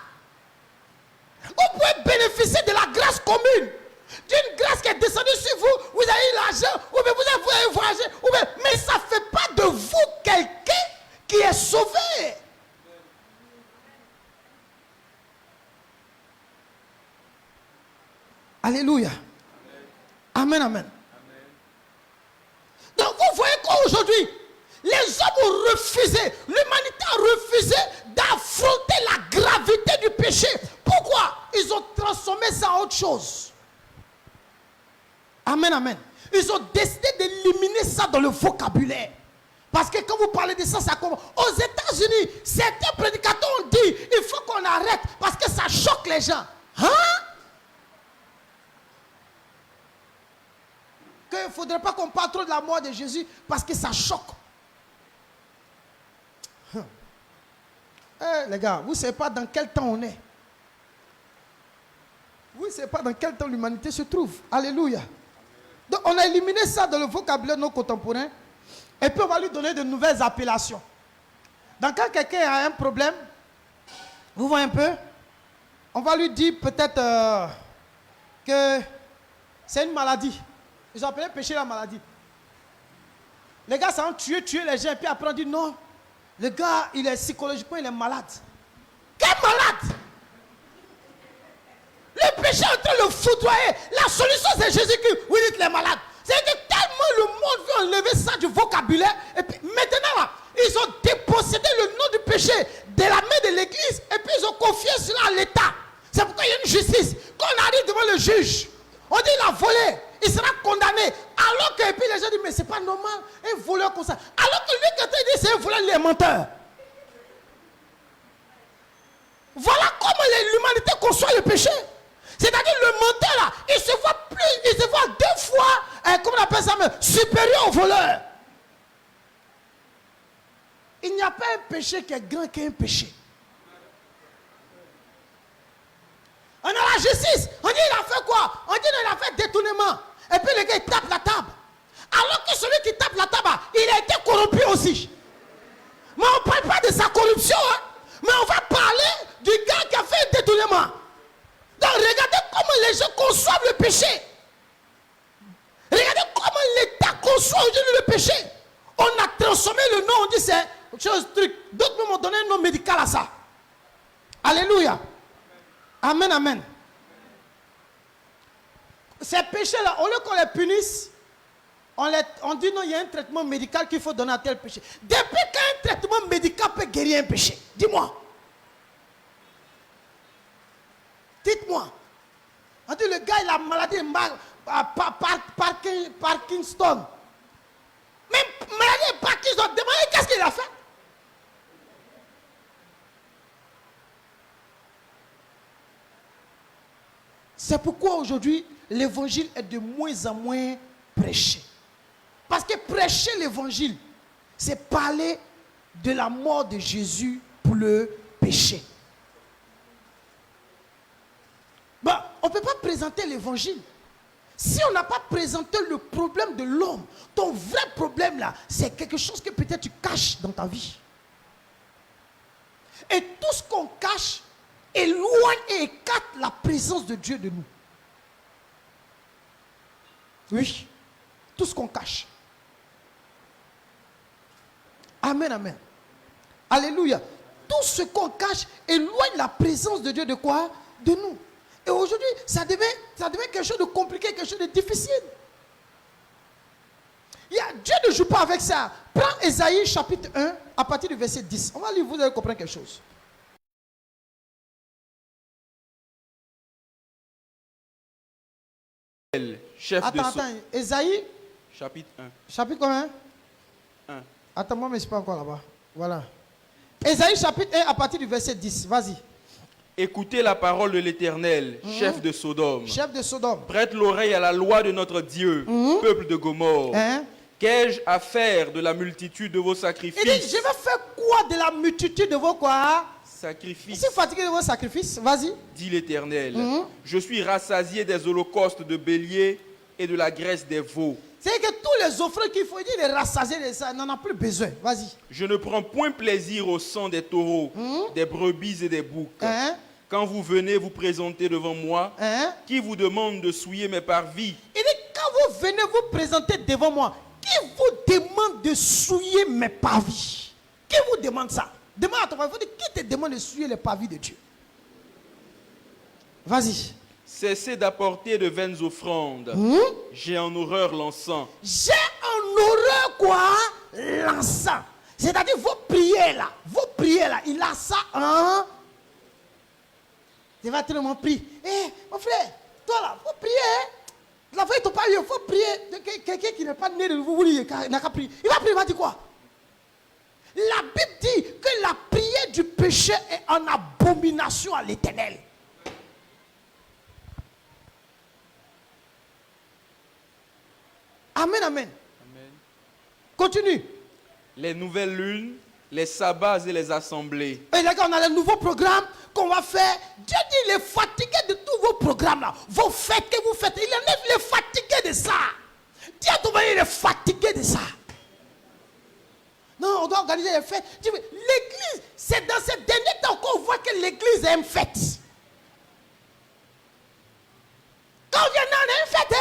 [SPEAKER 1] Vous pouvez bénéficier de la grâce commune. D'une grâce qui est descendue sur vous, vous avez eu l'argent, ou bien vous avez voyagé, mais ça ne fait pas de vous quelqu'un qui est sauvé. Alléluia. Amen, amen. Donc vous voyez qu'aujourd'hui, les hommes ont refusé, l'humanité a refusé d'affronter la gravité du péché. Pourquoi? Ils ont transformé ça en autre chose. Amen, amen. Ils ont décidé d'éliminer ça dans le vocabulaire. Parce que quand vous parlez de ça, ça commence. Aux États-Unis, certains prédicateurs ont dit, il faut qu'on arrête parce que ça choque les gens. Hein? Qu'il ne faudrait pas qu'on parle trop de la mort de Jésus parce que ça choque. Les gars, vous ne savez pas dans quel temps on est. Vous ne savez pas dans quel temps l'humanité se trouve. Alléluia. Donc on a éliminé ça dans le vocabulaire non contemporain. Et puis on va lui donner de nouvelles appellations. Donc quand quelqu'un a un problème, vous voyez un peu, on va lui dire peut-être que c'est une maladie. Ils ont appelé péché la maladie. Les gars, ça va tuer les gens. Et puis après on dit non, le gars, il est psychologiquement, il est malade. Quel malade? Le péché est en train de le foudroyer. La solution, c'est Jésus-Christ. Oui, dites les malades. C'est que tellement le monde veut enlever ça du vocabulaire. Et puis maintenant, là, ils ont dépossédé le nom du péché de la main de l'église. Et puis ils ont confié cela à l'État. C'est pourquoi il y a une justice. Quand on arrive devant le juge, on dit il a volé. Il sera condamné. Alors que et puis les gens disent mais c'est pas normal. Un voleur comme ça. Alors que lui, quand il dit c'est un voleur, il est menteur. Voilà comment l'humanité conçoit le péché. C'est-à-dire le menteur là, il se voit 2 fois, comment on appelle ça, supérieur au voleur. Il n'y a pas un péché qui est grand qu'un péché. On a la justice. On dit il a fait quoi? On dit il a fait détournement. Et puis le gars il tape la table. Alors que celui qui tape la table, il a été corrompu aussi. Mais on ne parle pas de sa corruption. Hein? Mais on va parler du gars qui a fait un détournement. Donc regardez comment les gens conçoivent le péché. Regardez comment l'État conçoit aujourd'hui le péché. On a transformé le nom, on dit c'est chose truc. D'autres même ont donné un nom médical à ça. Alléluia. Amen, amen. Ces péchés-là, au lieu qu'on les punisse, on dit non, il y a un traitement médical qu'il faut donner à tel péché. Depuis qu'un traitement médical peut guérir un péché, dis-moi. Dites-moi. On dit le gars, il a maladie Parkinson. Même maladie Parkinson, demandez qu'est-ce qu'il a fait. C'est pourquoi aujourd'hui, l'évangile est de moins en moins prêché. Parce que prêcher l'évangile, c'est parler de la mort de Jésus pour le péché. Ben, on ne peut pas présenter l'évangile. Si on n'a pas présenté le problème de l'homme, ton vrai problème là, c'est quelque chose que peut-être tu caches dans ta vie. Et tout ce qu'on cache éloigne et écarte la présence de Dieu de nous. Oui, tout ce qu'on cache. Amen, amen. Alléluia. Tout ce qu'on cache éloigne la présence de Dieu de quoi? De nous. Et aujourd'hui, ça devient quelque chose de compliqué, quelque chose de difficile. Dieu ne joue pas avec ça. Prends Ésaïe chapitre 1, à partir du verset 10. On va lire, vous allez comprendre quelque chose.
[SPEAKER 2] Chef
[SPEAKER 1] attends, Ésaïe
[SPEAKER 2] chapitre 1.
[SPEAKER 1] Chapitre combien?
[SPEAKER 2] 1.
[SPEAKER 1] Attends, moi, mais je ne suis pas encore là-bas. Voilà. Ésaïe chapitre 1, à partir du verset 10. Vas-y.
[SPEAKER 2] Écoutez la parole de l'Éternel, chef de Sodome.
[SPEAKER 1] Chef de Sodome.
[SPEAKER 2] Prête l'oreille à la loi de notre Dieu, peuple de Gomorrhe. Qu'ai-je à faire de la multitude de vos sacrifices?
[SPEAKER 1] Il dit, je vais faire quoi de la multitude de vos quoi?
[SPEAKER 2] Sacrifices.
[SPEAKER 1] Si fatigué de vos sacrifices, vas-y.
[SPEAKER 2] Dit l'Éternel. Je suis rassasié des holocaustes de béliers et de la graisse des veaux.
[SPEAKER 1] C'est que tous les offrandes qu'il faut dire, les rassasier de ça, n'en a plus besoin. Vas-y.
[SPEAKER 2] Je ne prends point plaisir au sang des taureaux, des brebis et des boucs. Quand vous venez vous présenter devant moi, qui vous demande de souiller mes parvis?
[SPEAKER 1] Il dit, quand vous venez vous présenter devant moi, qui vous demande de souiller mes parvis? Qui vous demande ça? Demande à ton frère, qui te demande de souiller les parvis de Dieu? Vas-y.
[SPEAKER 2] Cessez d'apporter de vaines offrandes. J'ai en horreur l'encens.
[SPEAKER 1] J'ai en horreur quoi? L'encens. C'est-à-dire vos prières là, il a ça en... Tu vas tellement prier. Eh, mon frère, toi là, il faut prier. La fois, il pas eu, il faut prier. Quelqu'un qui n'est pas né de nouveau, il n'a qu'à prier. Il va prier, il va dire quoi? La Bible dit que la prière du péché est en abomination à l'Éternel. Amen, amen.
[SPEAKER 2] Amen.
[SPEAKER 1] Continue.
[SPEAKER 2] Les nouvelles lunes, les sabbats et les assemblées.
[SPEAKER 1] Et les gars, on a le nouveau programme qu'on va faire. Dieu dit, il est fatigué de tous vos programmes là. Vos fêtes que vous faites. Il est fatigué de ça. Dieu il est fatigué de ça. Non, on doit organiser les fêtes. L'église, c'est dans ces derniers temps qu'on voit que l'église est une fête. Quand on vient dans une fête,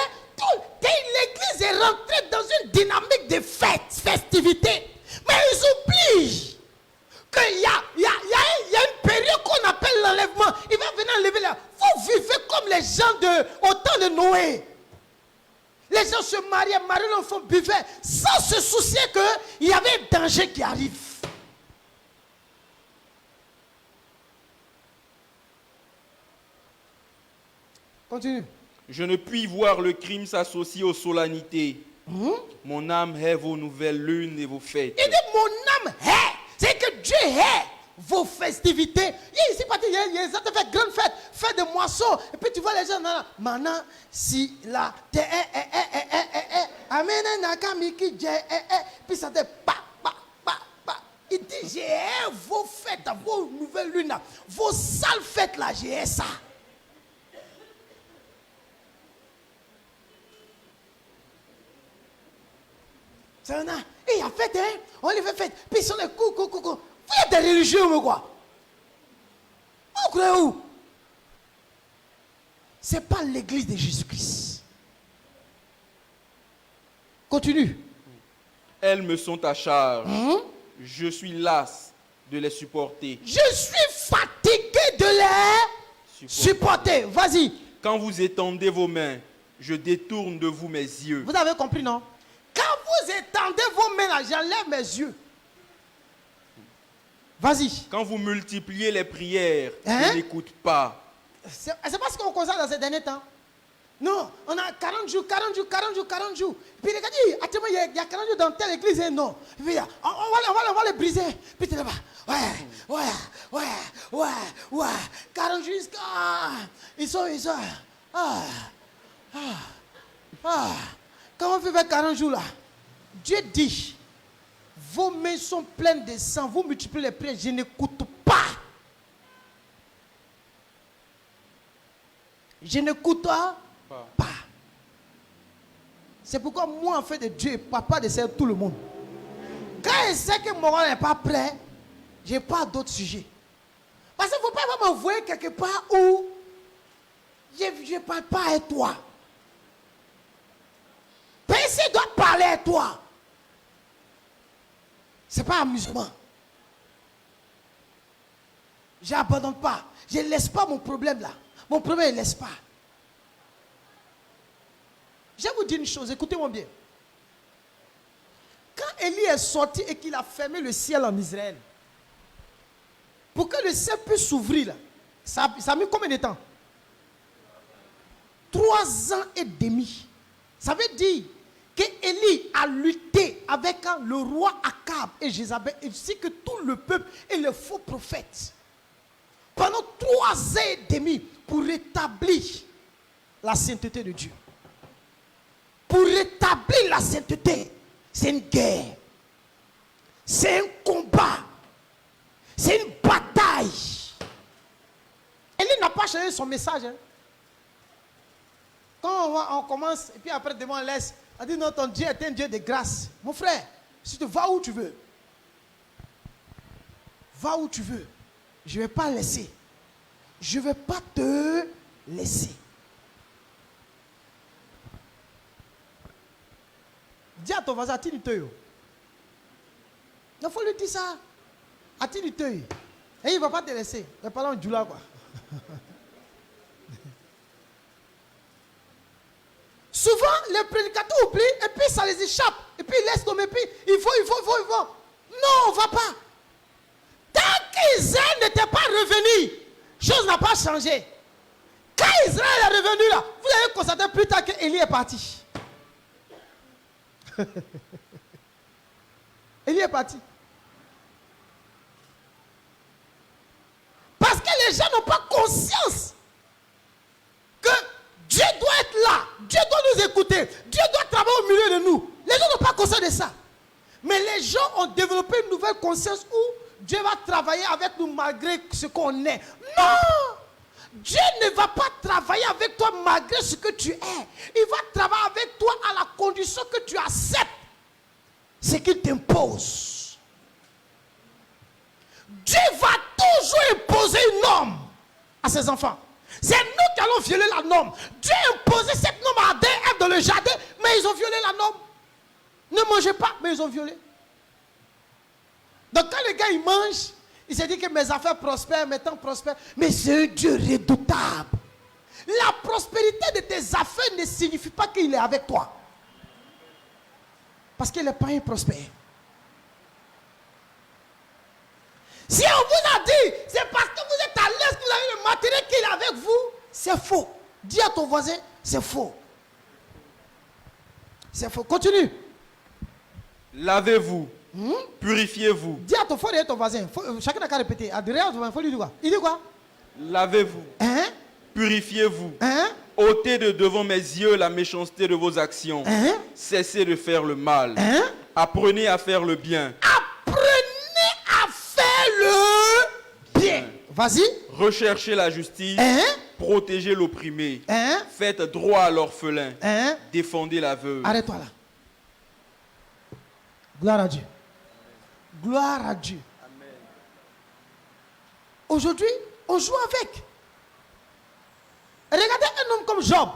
[SPEAKER 1] l'église est rentrée dans une dynamique de fête, festivité. Mais ils oublient qu'il y a une période qu'on appelle l'enlèvement. Il va venir enlever là. Vous vivez comme les gens au temps de Noé. Les gens se mariaient l'enfant, buvaient, sans se soucier qu'il y avait un danger qui arrive. Continue.
[SPEAKER 2] Je ne puis voir le crime s'associer aux solennités. Mon âme hait vos nouvelles lunes et vos fêtes.
[SPEAKER 1] Il dit mon âme hait. C'est que Dieu hait vos festivités. Ici, il y a des grandes fêtes, fêtes de moissons. Et puis tu vois les gens, maintenant, si la puis ça te il dit j'ai vos fêtes, vos nouvelles lunes, vos sales fêtes là, j'ai ça. Et il y a fête, hein? On les fait fête. Puis ils sont les coups. Vous êtes des religieux, mais quoi? Vous croyez où? Ce n'est pas l'église de Jésus-Christ. Continue.
[SPEAKER 2] Elles me sont à charge. Je suis las de les supporter.
[SPEAKER 1] Je suis fatigué de les supporter. Vas-y.
[SPEAKER 2] Quand vous étendez vos mains, je détourne de vous mes yeux.
[SPEAKER 1] Vous avez compris, non? Quand vous étendez vos mains là, j'enlève mes yeux. Vas-y.
[SPEAKER 2] Quand vous multipliez les prières, je n'écoute pas.
[SPEAKER 1] C'est parce qu'on constate dans ces derniers temps. Non, on a 40 jours. Puis les gars disent, attends, il y a 40 jours dans telle église, et non. Puis, on va les briser. Puis tu es là-bas. Ouais. 40 jours jusqu'à... Ils sont... Quand on fait 40 jours là, Dieu dit, vos mains sont pleines de sang, vous multipliez les prières, je n'écoute pas. Je n'écoute pas. C'est pourquoi moi, en fait, de Dieu, papa de servir tout le monde. Quand je sais que mon rôle n'est pas prêt, je n'ai pas d'autres sujets. Parce qu'il ne faut pas m'envoyer quelque part où je ne parle pas avec toi. Personne doit parler à toi. Ce n'est pas amusement. Je n'abandonne pas. Je ne laisse pas mon problème là. Mon problème, je ne laisse pas. Je vais vous dire une chose, écoutez-moi bien. Quand Élie est sorti et qu'il a fermé le ciel en Israël, pour que le ciel puisse s'ouvrir, là, ça a mis combien de temps? 3 ans et demi. Ça veut dire qu'Élie a lutté avec le roi Akab et Jézabel, ainsi que tout le peuple et les faux prophètes. Pendant 3 ans et demi pour rétablir la sainteté de Dieu. Pour rétablir la sainteté, c'est une guerre. C'est un combat. C'est une bataille. Élie n'a pas changé son message. Hein. Quand on commence, et puis après demain on laisse, on dit non, ton Dieu est un Dieu de grâce. Mon frère, si tu vas où tu veux, va où tu veux. Je ne vais pas laisser. Je ne vais pas te laisser. Dis à ton voisin, attends, il faut lui dire ça. Attends, et il ne va pas te laisser. Mais parlons du là, quoi. Souvent, les prédicateurs oublient et puis ça les échappe. Et puis ils laissent tomber. Puis ils vont. Non, on ne va pas. Tant qu'Israël n'était pas revenu, chose n'a pas changé. Quand Israël est revenu là, vous allez constater plus tard qu'Élie est parti. Élie est parti. Parce que les gens n'ont pas conscience que Dieu doit être là. Dieu doit nous écouter. Dieu doit travailler au milieu de nous. Les gens n'ont pas conscience de ça. Mais les gens ont développé une nouvelle conscience où Dieu va travailler avec nous malgré ce qu'on est. Non! Dieu ne va pas travailler avec toi malgré ce que tu es. Il va travailler avec toi à la condition que tu acceptes ce qu'il t'impose. Dieu va toujours imposer une norme à ses enfants. C'est nous qui allons violer la norme. Dieu a imposé cette norme à Adam et Ève dans le jardin, mais ils ont violé la norme. Ne mangez pas, mais ils ont violé. Donc quand le gars il mange, il s'est dit que mes affaires prospèrent, mes temps prospèrent. Mais c'est un Dieu redoutable. La prospérité de tes affaires ne signifie pas qu'il est avec toi. Parce que les païens prospèrent. Si on vous a dit, c'est parce que vous êtes à l'aise que vous avez le matériel qu'il est avec vous, c'est faux. Dis à ton voisin, c'est faux. C'est faux. Continue.
[SPEAKER 2] Lavez-vous. Purifiez-vous.
[SPEAKER 1] Dis à ton frère et à ton voisin. Chacun n'a qu'à répéter. Il faut lui dire quoi? Il dit quoi?
[SPEAKER 2] Lavez-vous.
[SPEAKER 1] Hein?
[SPEAKER 2] Purifiez-vous.
[SPEAKER 1] Hein?
[SPEAKER 2] Ôtez de devant mes yeux la méchanceté de vos actions.
[SPEAKER 1] Hein?
[SPEAKER 2] Cessez de faire le mal.
[SPEAKER 1] Hein?
[SPEAKER 2] Apprenez à faire le bien.
[SPEAKER 1] Apprenez à faire le bien. Vas-y.
[SPEAKER 2] Recherchez la justice.
[SPEAKER 1] Hein?
[SPEAKER 2] Protégez l'opprimé.
[SPEAKER 1] Hein?
[SPEAKER 2] Faites droit à l'orphelin.
[SPEAKER 1] Hein?
[SPEAKER 2] Défendez la veuve.
[SPEAKER 1] Arrête-toi là. Gloire à Dieu. Gloire à Dieu. Aujourd'hui, on joue avec. Regardez un homme comme Job.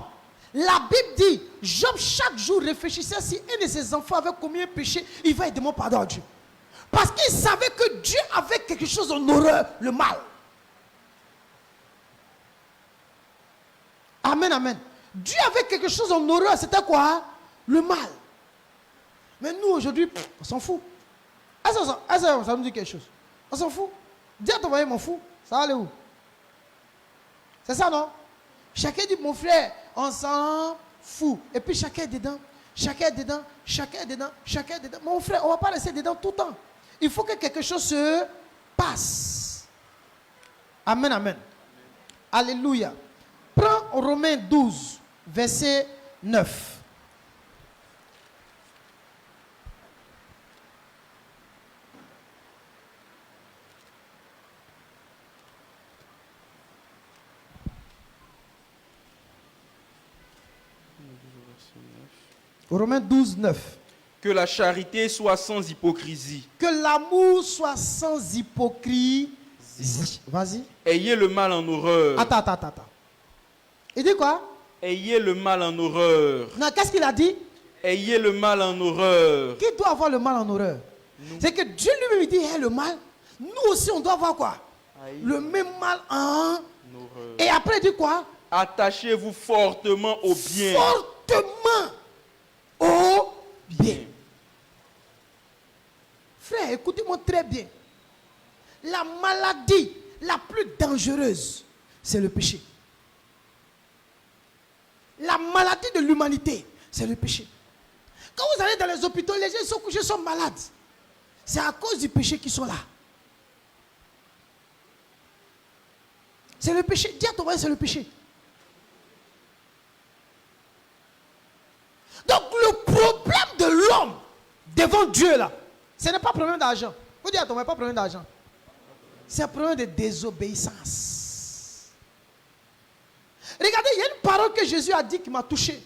[SPEAKER 1] La Bible dit, Job chaque jour réfléchissait si un de ses enfants avait commis un péché, il va demander pardon à Dieu. Parce qu'il savait que Dieu avait quelque chose en horreur, le mal. Amen, amen. Dieu avait quelque chose en horreur, c'était quoi? Le mal. Mais nous aujourd'hui, on s'en fout. Est-ce que ça nous dit quelque chose? On s'en fout. Dis à ton voisin, m'en fous. Ça va aller où? C'est ça, non? Chacun dit, mon frère, on s'en fout. Et puis chacun est dedans. Chacun est dedans. Chacun est dedans. Chacun est dedans. Mon frère, on ne va pas rester dedans tout le temps. Il faut que quelque chose se passe. Amen, amen. Alléluia. Prends Romains 12, verset 9. Romains 12, 9.
[SPEAKER 2] Que la charité soit sans hypocrisie.
[SPEAKER 1] Que l'amour soit sans hypocrisie. Vas-y.
[SPEAKER 2] Ayez le mal en horreur.
[SPEAKER 1] Attends. Il dit quoi?
[SPEAKER 2] Ayez le mal en horreur.
[SPEAKER 1] Non, qu'est-ce qu'il a dit?
[SPEAKER 2] Ayez le mal en horreur.
[SPEAKER 1] Qui doit avoir le mal en horreur? C'est que Dieu lui-même dit, hey, le mal. Nous aussi, on doit avoir quoi? Le même mal en horreur. Et après, il dit quoi?
[SPEAKER 2] Attachez-vous fortement au bien.
[SPEAKER 1] Fortement au bien. Frère, écoutez-moi très bien. La maladie la plus dangereuse, c'est le péché. La maladie de l'humanité, c'est le péché. Quand vous allez dans les hôpitaux, les gens sont couchés, sont malades. C'est à cause du péché qu'ils sont là. C'est le péché. Dis à ton voisin, c'est le péché. Donc le problème de l'homme devant Dieu là, ce n'est pas un problème d'argent. Vous dites à ton voisin, pas un problème d'argent. C'est un problème de désobéissance. Regardez, il y a une parole que Jésus a dit qui m'a touché.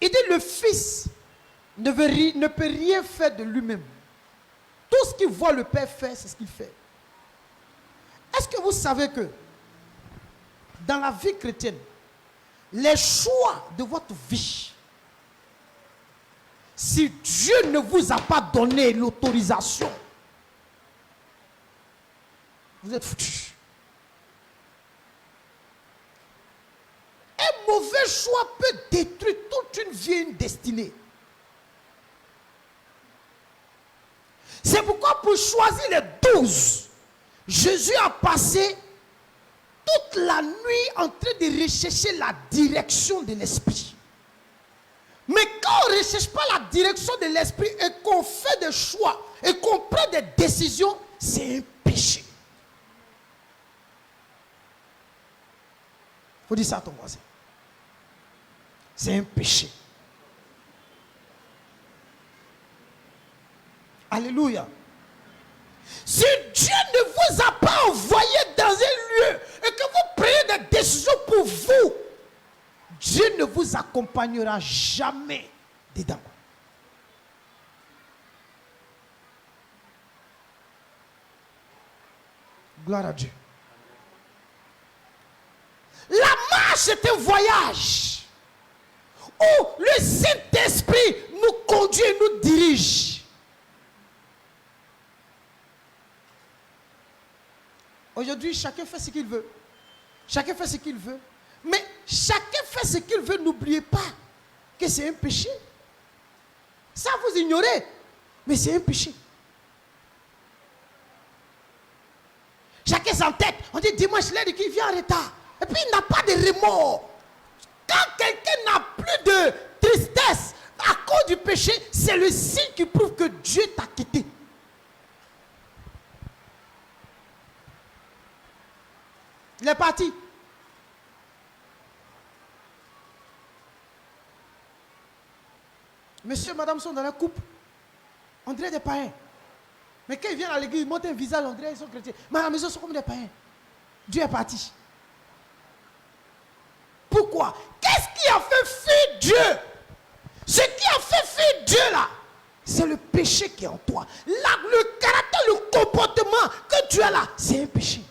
[SPEAKER 1] Il dit, le Fils ne peut rien faire de lui-même. Tout ce qu'il voit le Père faire, c'est ce qu'il fait. Est-ce que vous savez que dans la vie chrétienne, les choix de votre vie, si Dieu ne vous a pas donné l'autorisation, vous êtes foutus. Un mauvais choix peut détruire toute une vie et une destinée. C'est pourquoi pour choisir les 12, Jésus a passé toute la nuit en train de rechercher la direction de l'esprit. Mais quand on ne recherche pas la direction de l'esprit et qu'on fait des choix et qu'on prend des décisions, c'est un péché. Il faut dire ça à ton voisin. C'est un péché. Alléluia. Si Dieu ne vous a pas envoyé dans un lieu et que vous prenez des décisions pour vous, Dieu ne vous accompagnera jamais dedans. Gloire à Dieu. La marche est un voyage où le Saint-Esprit nous conduit et nous dirige. Aujourd'hui, chacun fait ce qu'il veut. Chacun fait ce qu'il veut. Mais chacun fait ce qu'il veut. N'oubliez pas que c'est un péché. Ça, vous ignorez. Mais c'est un péché. Chacun s'entête. On dit dimanche, lundi, qui vient en retard. Et puis, il n'a pas de remords. Quand quelqu'un n'a plus de tristesse à cause du péché, c'est le signe qui prouve que Dieu t'a quitté. Il est parti. Monsieur et madame sont dans la couple. On dirait des païens. Mais quand ils viennent à l'église, ils montent un visage, on dirait qu'ils sont chrétiens. Mais à la maison, ils sont comme des païens. Dieu est parti. Pourquoi? Qu'est-ce qui a fait fuir Dieu? Ce qui a fait fuir Dieu là, c'est le péché qui est en toi. Là, le caractère, le comportement que tu as là, c'est un péché.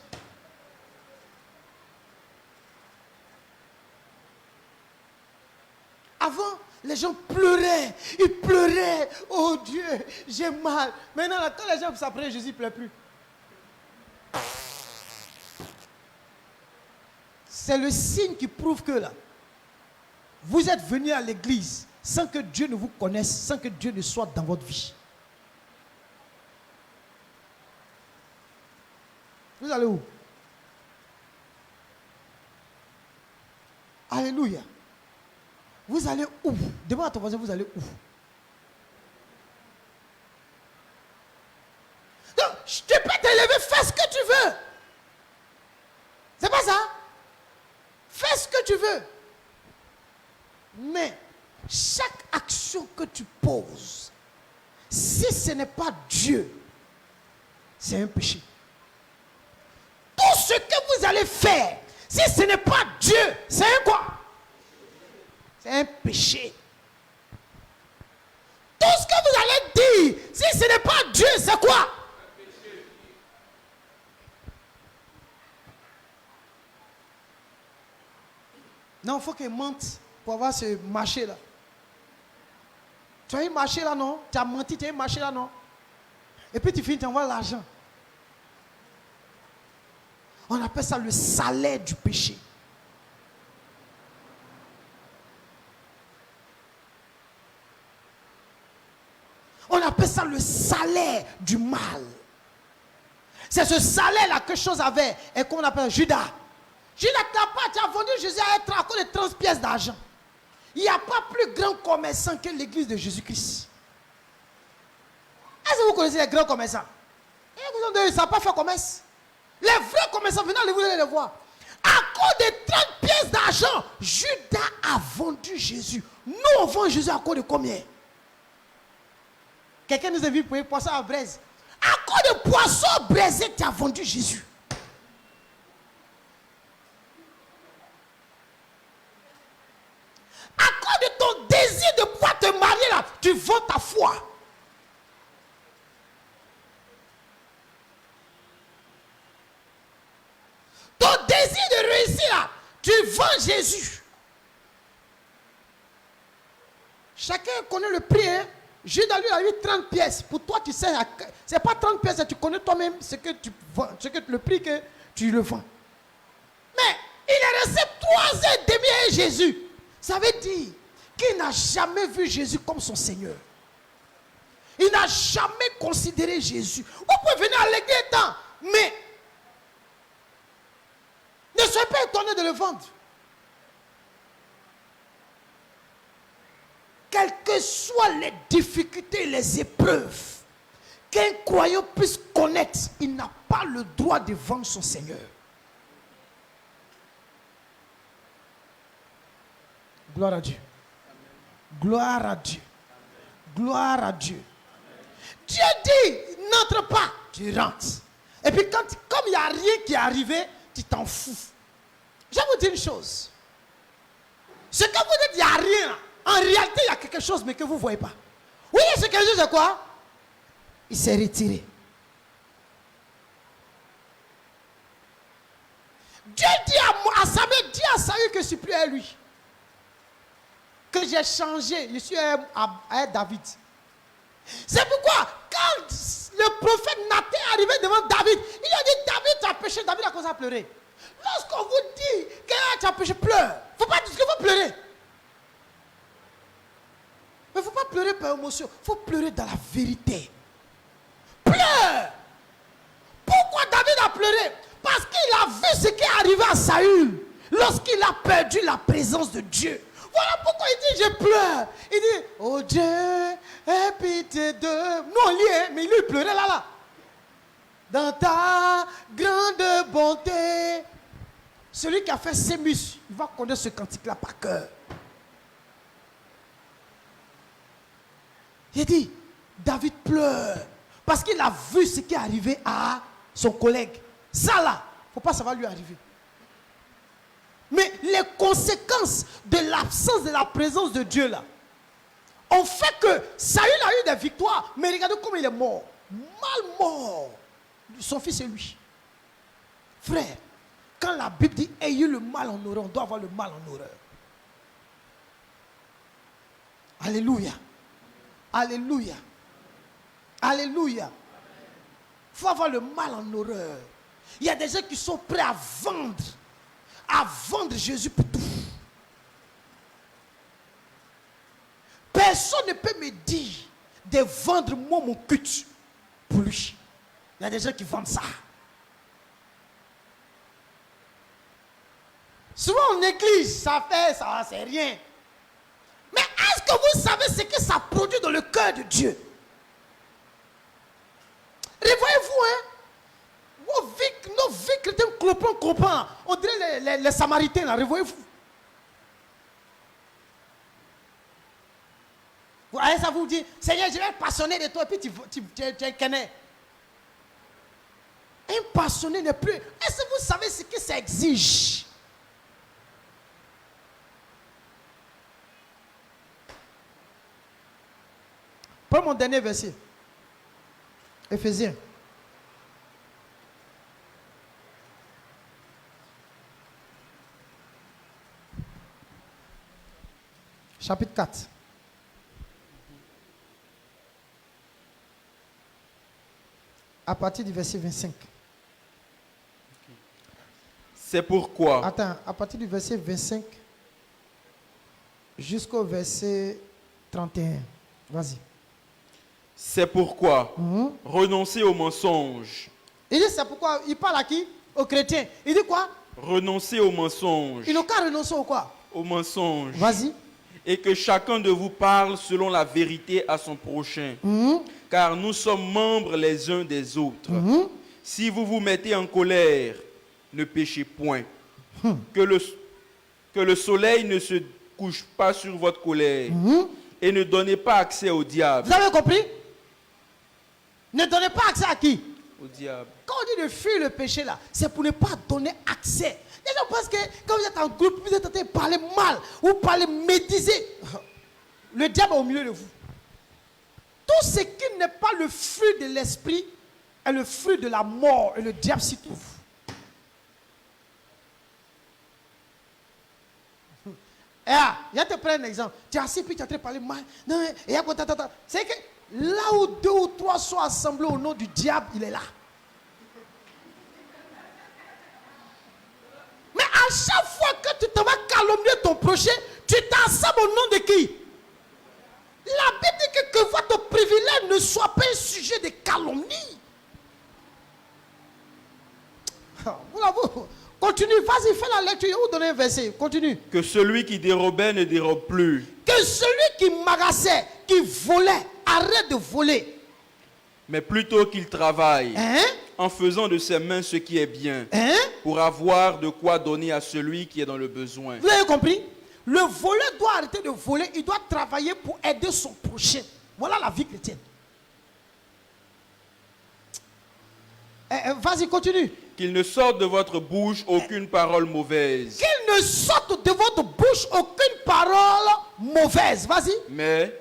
[SPEAKER 1] Avant, les gens pleuraient. Ils pleuraient. Oh Dieu, j'ai mal. Maintenant, là, quand les gens s'apprennent, Jésus ne pleure plus. C'est le signe qui prouve que là, vous êtes venu à l'église sans que Dieu ne vous connaisse, sans que Dieu ne soit dans votre vie. Vous allez où? Alléluia. Vous allez où? Demande à ton voisin, vous allez où? Donc, tu peux t'élever, fais ce que tu veux. C'est pas ça? Fais ce que tu veux. Mais, chaque action que tu poses, si ce n'est pas Dieu, c'est un péché. Tout ce que vous allez faire, si ce n'est pas Dieu, c'est un quoi? C'est un péché. Tout ce que vous allez dire, si ce n'est pas Dieu, c'est quoi? Non, il faut qu'il mente pour avoir ce marché là. Tu as eu marché là, non? Tu as menti, tu as eu marché là, non? Et puis tu finis, tu envoies l'argent. On appelle ça le salaire du péché. On appelle ça le salaire du mal. C'est ce salaire-là que chose avait et qu'on appelle Judas. Judas, tu as vendu Jésus à cause de 30 pièces d'argent. Il n'y a pas plus grand commerçant que l'église de Jésus-Christ. Est-ce que vous connaissez les grands commerçants? Ils ne savent pas faire commerce. Les vrais commerçants, venez vous allez les voir. À cause de 30 pièces d'argent, Judas a vendu Jésus. Nous, on vend Jésus à cause de combien? Quelqu'un nous a vu pour un poisson à braise. À cause de poisson braisé, tu as vendu Jésus. À cause de ton désir de pouvoir te marier là, tu vends ta foi. Ton désir de réussir là, tu vends Jésus. Chacun connaît le prix, hein? Judas lui a eu 30 pièces. Pour toi, tu sais, c'est pas 30 pièces, tu connais toi-même ce que tu vends, le prix que tu le vends. Mais il est resté 3 ans et demi avec Jésus. Ça veut dire qu'il n'a jamais vu Jésus comme son Seigneur. Il n'a jamais considéré Jésus. Vous pouvez venir à l'église tant, mais ne soyez pas étonné de le vendre. Quelles que soient les difficultés, les épreuves, qu'un croyant puisse connaître, il n'a pas le droit de vendre son Seigneur. Gloire à Dieu. Gloire à Dieu. Gloire à Dieu. Dieu dit, n'entre pas. tu rentres. Et puis comme il n'y a rien qui est arrivé, tu t'en fous. Je vais vous dire une chose. Ce que vous dites, il n'y a rien. En réalité, il y a quelque chose, mais que vous ne voyez pas. Oui, ce quelque chose, c'est quoi? Il s'est retiré. Dieu dit à Samuel, dis à Saül que je ne suis plus à lui. Que j'ai changé, je suis à David. C'est pourquoi, quand le prophète Nathan est arrivé devant David, il a dit, David, tu as péché. David a commencé à pleurer. Lorsqu'on vous dit que tu as péché, pleure. Il ne faut pas dire que vous pleurez. Mais il ne faut pas pleurer par émotion. Il faut pleurer dans la vérité. Pleure. Pourquoi David a pleuré? Parce qu'il a vu ce qui est arrivé à Saül lorsqu'il a perdu la présence de Dieu. Voilà pourquoi il dit je pleure. Il dit oh Dieu, aie pitié de... Nous on lit, hein, mais lui il pleurait là. Dans ta grande bonté. Celui qui a fait Sémus, il va connaître ce cantique-là par cœur. Il dit David pleure parce qu'il a vu ce qui est arrivé à son collègue. Ça là, il ne faut pas ça va lui arriver. Mais les conséquences de l'absence de la présence de Dieu là ont fait que Saül a eu des victoires. Mais regardez comment il est mort. Mal mort. Son fils et lui. Frère, quand la Bible dit ayez le mal en horreur, on doit avoir le mal en horreur. Alléluia. Alléluia. Alléluia. Il faut avoir le mal en horreur. Il y a des gens qui sont prêts à vendre Jésus pour tout. Personne ne peut me dire de vendre moi mon culte pour lui. Il y a des gens qui vendent ça. Souvent en église, ça c'est rien. Mais est-ce que vous savez ce que ça produit dans le cœur de Dieu? Revoyez-vous, hein? Nos vies chrétiennes clopant. On dirait les Samaritains, là, revoyez-vous. Vous voyez, ça vous dit, Seigneur, je vais être passionné de toi, et puis tu connais. Un passionné n'est plus. Est-ce que vous savez ce que ça exige? Prends mon dernier verset. Éphésiens. Chapitre 4. À partir du verset 25.
[SPEAKER 2] C'est pourquoi.
[SPEAKER 1] Attends, à partir du verset 25 jusqu'au verset 31. Vas-y.
[SPEAKER 2] C'est pourquoi renoncez au mensonge.
[SPEAKER 1] Il dit c'est pourquoi il parle à qui? Aux chrétiens. Il dit quoi?
[SPEAKER 2] Renoncez au mensonge.
[SPEAKER 1] Ils n'ont qu'à renoncer au quoi?
[SPEAKER 2] Au mensonge.
[SPEAKER 1] Vas-y.
[SPEAKER 2] Et que chacun de vous parle selon la vérité à son prochain. Car nous sommes membres les uns des autres. Si vous vous mettez en colère, ne péchez point. Que le soleil ne se couche pas sur votre colère. Et ne donnez pas accès au diable.
[SPEAKER 1] Vous avez compris? Ne donnez pas accès à qui?
[SPEAKER 2] Au diable.
[SPEAKER 1] Quand on dit de fuir le péché là, c'est pour ne pas donner accès. Les gens pensent que quand vous êtes en groupe, vous êtes en train de parler mal ou parler médiser. Le diable est au milieu de vous. Tout ce qui n'est pas le fruit de l'esprit est le fruit de la mort et le diable s'y trouve. Je vais te prendre un exemple. Tu es assis puis tu es en train de parler mal. C'est que là où 2 ou 3 sont assemblés au nom du diable, il est là. Mais à chaque fois que tu te vas calomnier ton prochain, tu t'assembles au nom de qui? La Bible dit que votre privilège ne soit pas un sujet de calomnie. Continue, vas-y, fais la lecture. Vous donnez un verset, continue.
[SPEAKER 2] Que celui qui dérobait ne dérobe plus.
[SPEAKER 1] Que celui qui magassait, qui volait, arrête de voler.
[SPEAKER 2] Mais plutôt qu'il travaille en faisant de ses mains ce qui est bien, pour avoir de quoi donner à celui qui est dans le besoin.
[SPEAKER 1] Vous avez compris? Le voleur doit arrêter de voler, il doit travailler pour aider son prochain. Voilà la vie chrétienne. Vas-y, continue.
[SPEAKER 2] Qu'il ne sorte de votre bouche aucune parole mauvaise.
[SPEAKER 1] Qu'il ne sorte de votre bouche aucune parole mauvaise. Vas-y.
[SPEAKER 2] Mais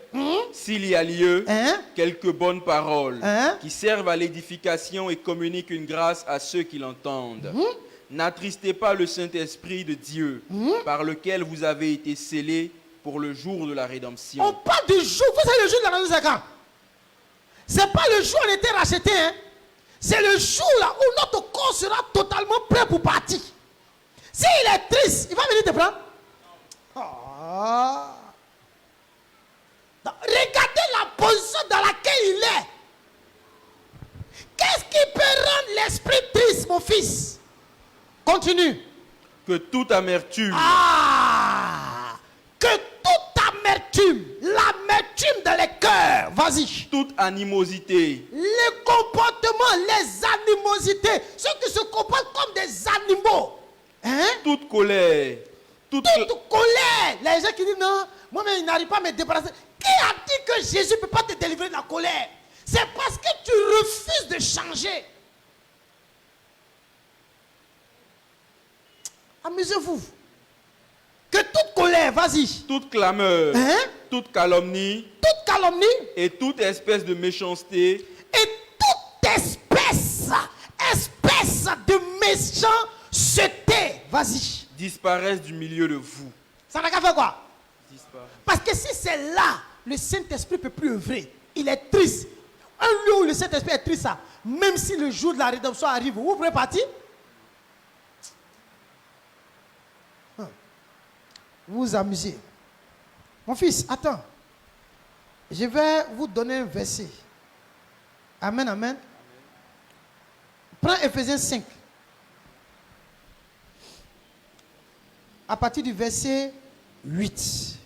[SPEAKER 2] s'il y a lieu, quelques bonnes paroles qui servent à l'édification et communiquent une grâce à ceux qui l'entendent. N'attristez pas le Saint-Esprit de Dieu, par lequel vous avez été scellés pour le jour de la rédemption.
[SPEAKER 1] On parle du jour. Vous savez le jour de la rédemption, c'est quand? C'est pas le jour où on était racheté, hein? C'est le jour là où notre corps sera totalement prêt pour partir. S'il est triste, il va venir te prendre. Donc, regardez la position dans laquelle il est. Qu'est-ce qui peut rendre l'esprit triste, mon fils? Continue.
[SPEAKER 2] Que toute amertume.
[SPEAKER 1] Que toute amertume, l'amertume dans les cœurs, vas-y.
[SPEAKER 2] Toute animosité.
[SPEAKER 1] Les comportements, les animosités, ceux qui se comportent comme des animaux.
[SPEAKER 2] Toute colère.
[SPEAKER 1] Toute colère. Les gens qui disent non, moi-même, il n'arrive pas à me débarrasser. Qui a dit que Jésus ne peut pas te délivrer de la colère? C'est parce que tu refuses de changer. Amusez-vous. Que toute colère, vas-y.
[SPEAKER 2] Toute clameur. Toute calomnie.
[SPEAKER 1] Toute calomnie.
[SPEAKER 2] Et toute espèce de méchanceté.
[SPEAKER 1] Et toute espèce de méchanceté. Vas-y.
[SPEAKER 2] Disparaissent du milieu de vous.
[SPEAKER 1] Ça n'a qu'à faire quoi?
[SPEAKER 2] Disparaît.
[SPEAKER 1] Parce que si c'est là, le Saint-Esprit ne peut plus œuvrer. Il est triste. Un lieu où le Saint-Esprit est triste, ça, même si le jour de la rédemption arrive, vous pouvez partir? Vous vous amusez. Mon fils, attends. Je vais vous donner un verset. Amen, amen. Prends Ephésiens 5. À partir du verset 8.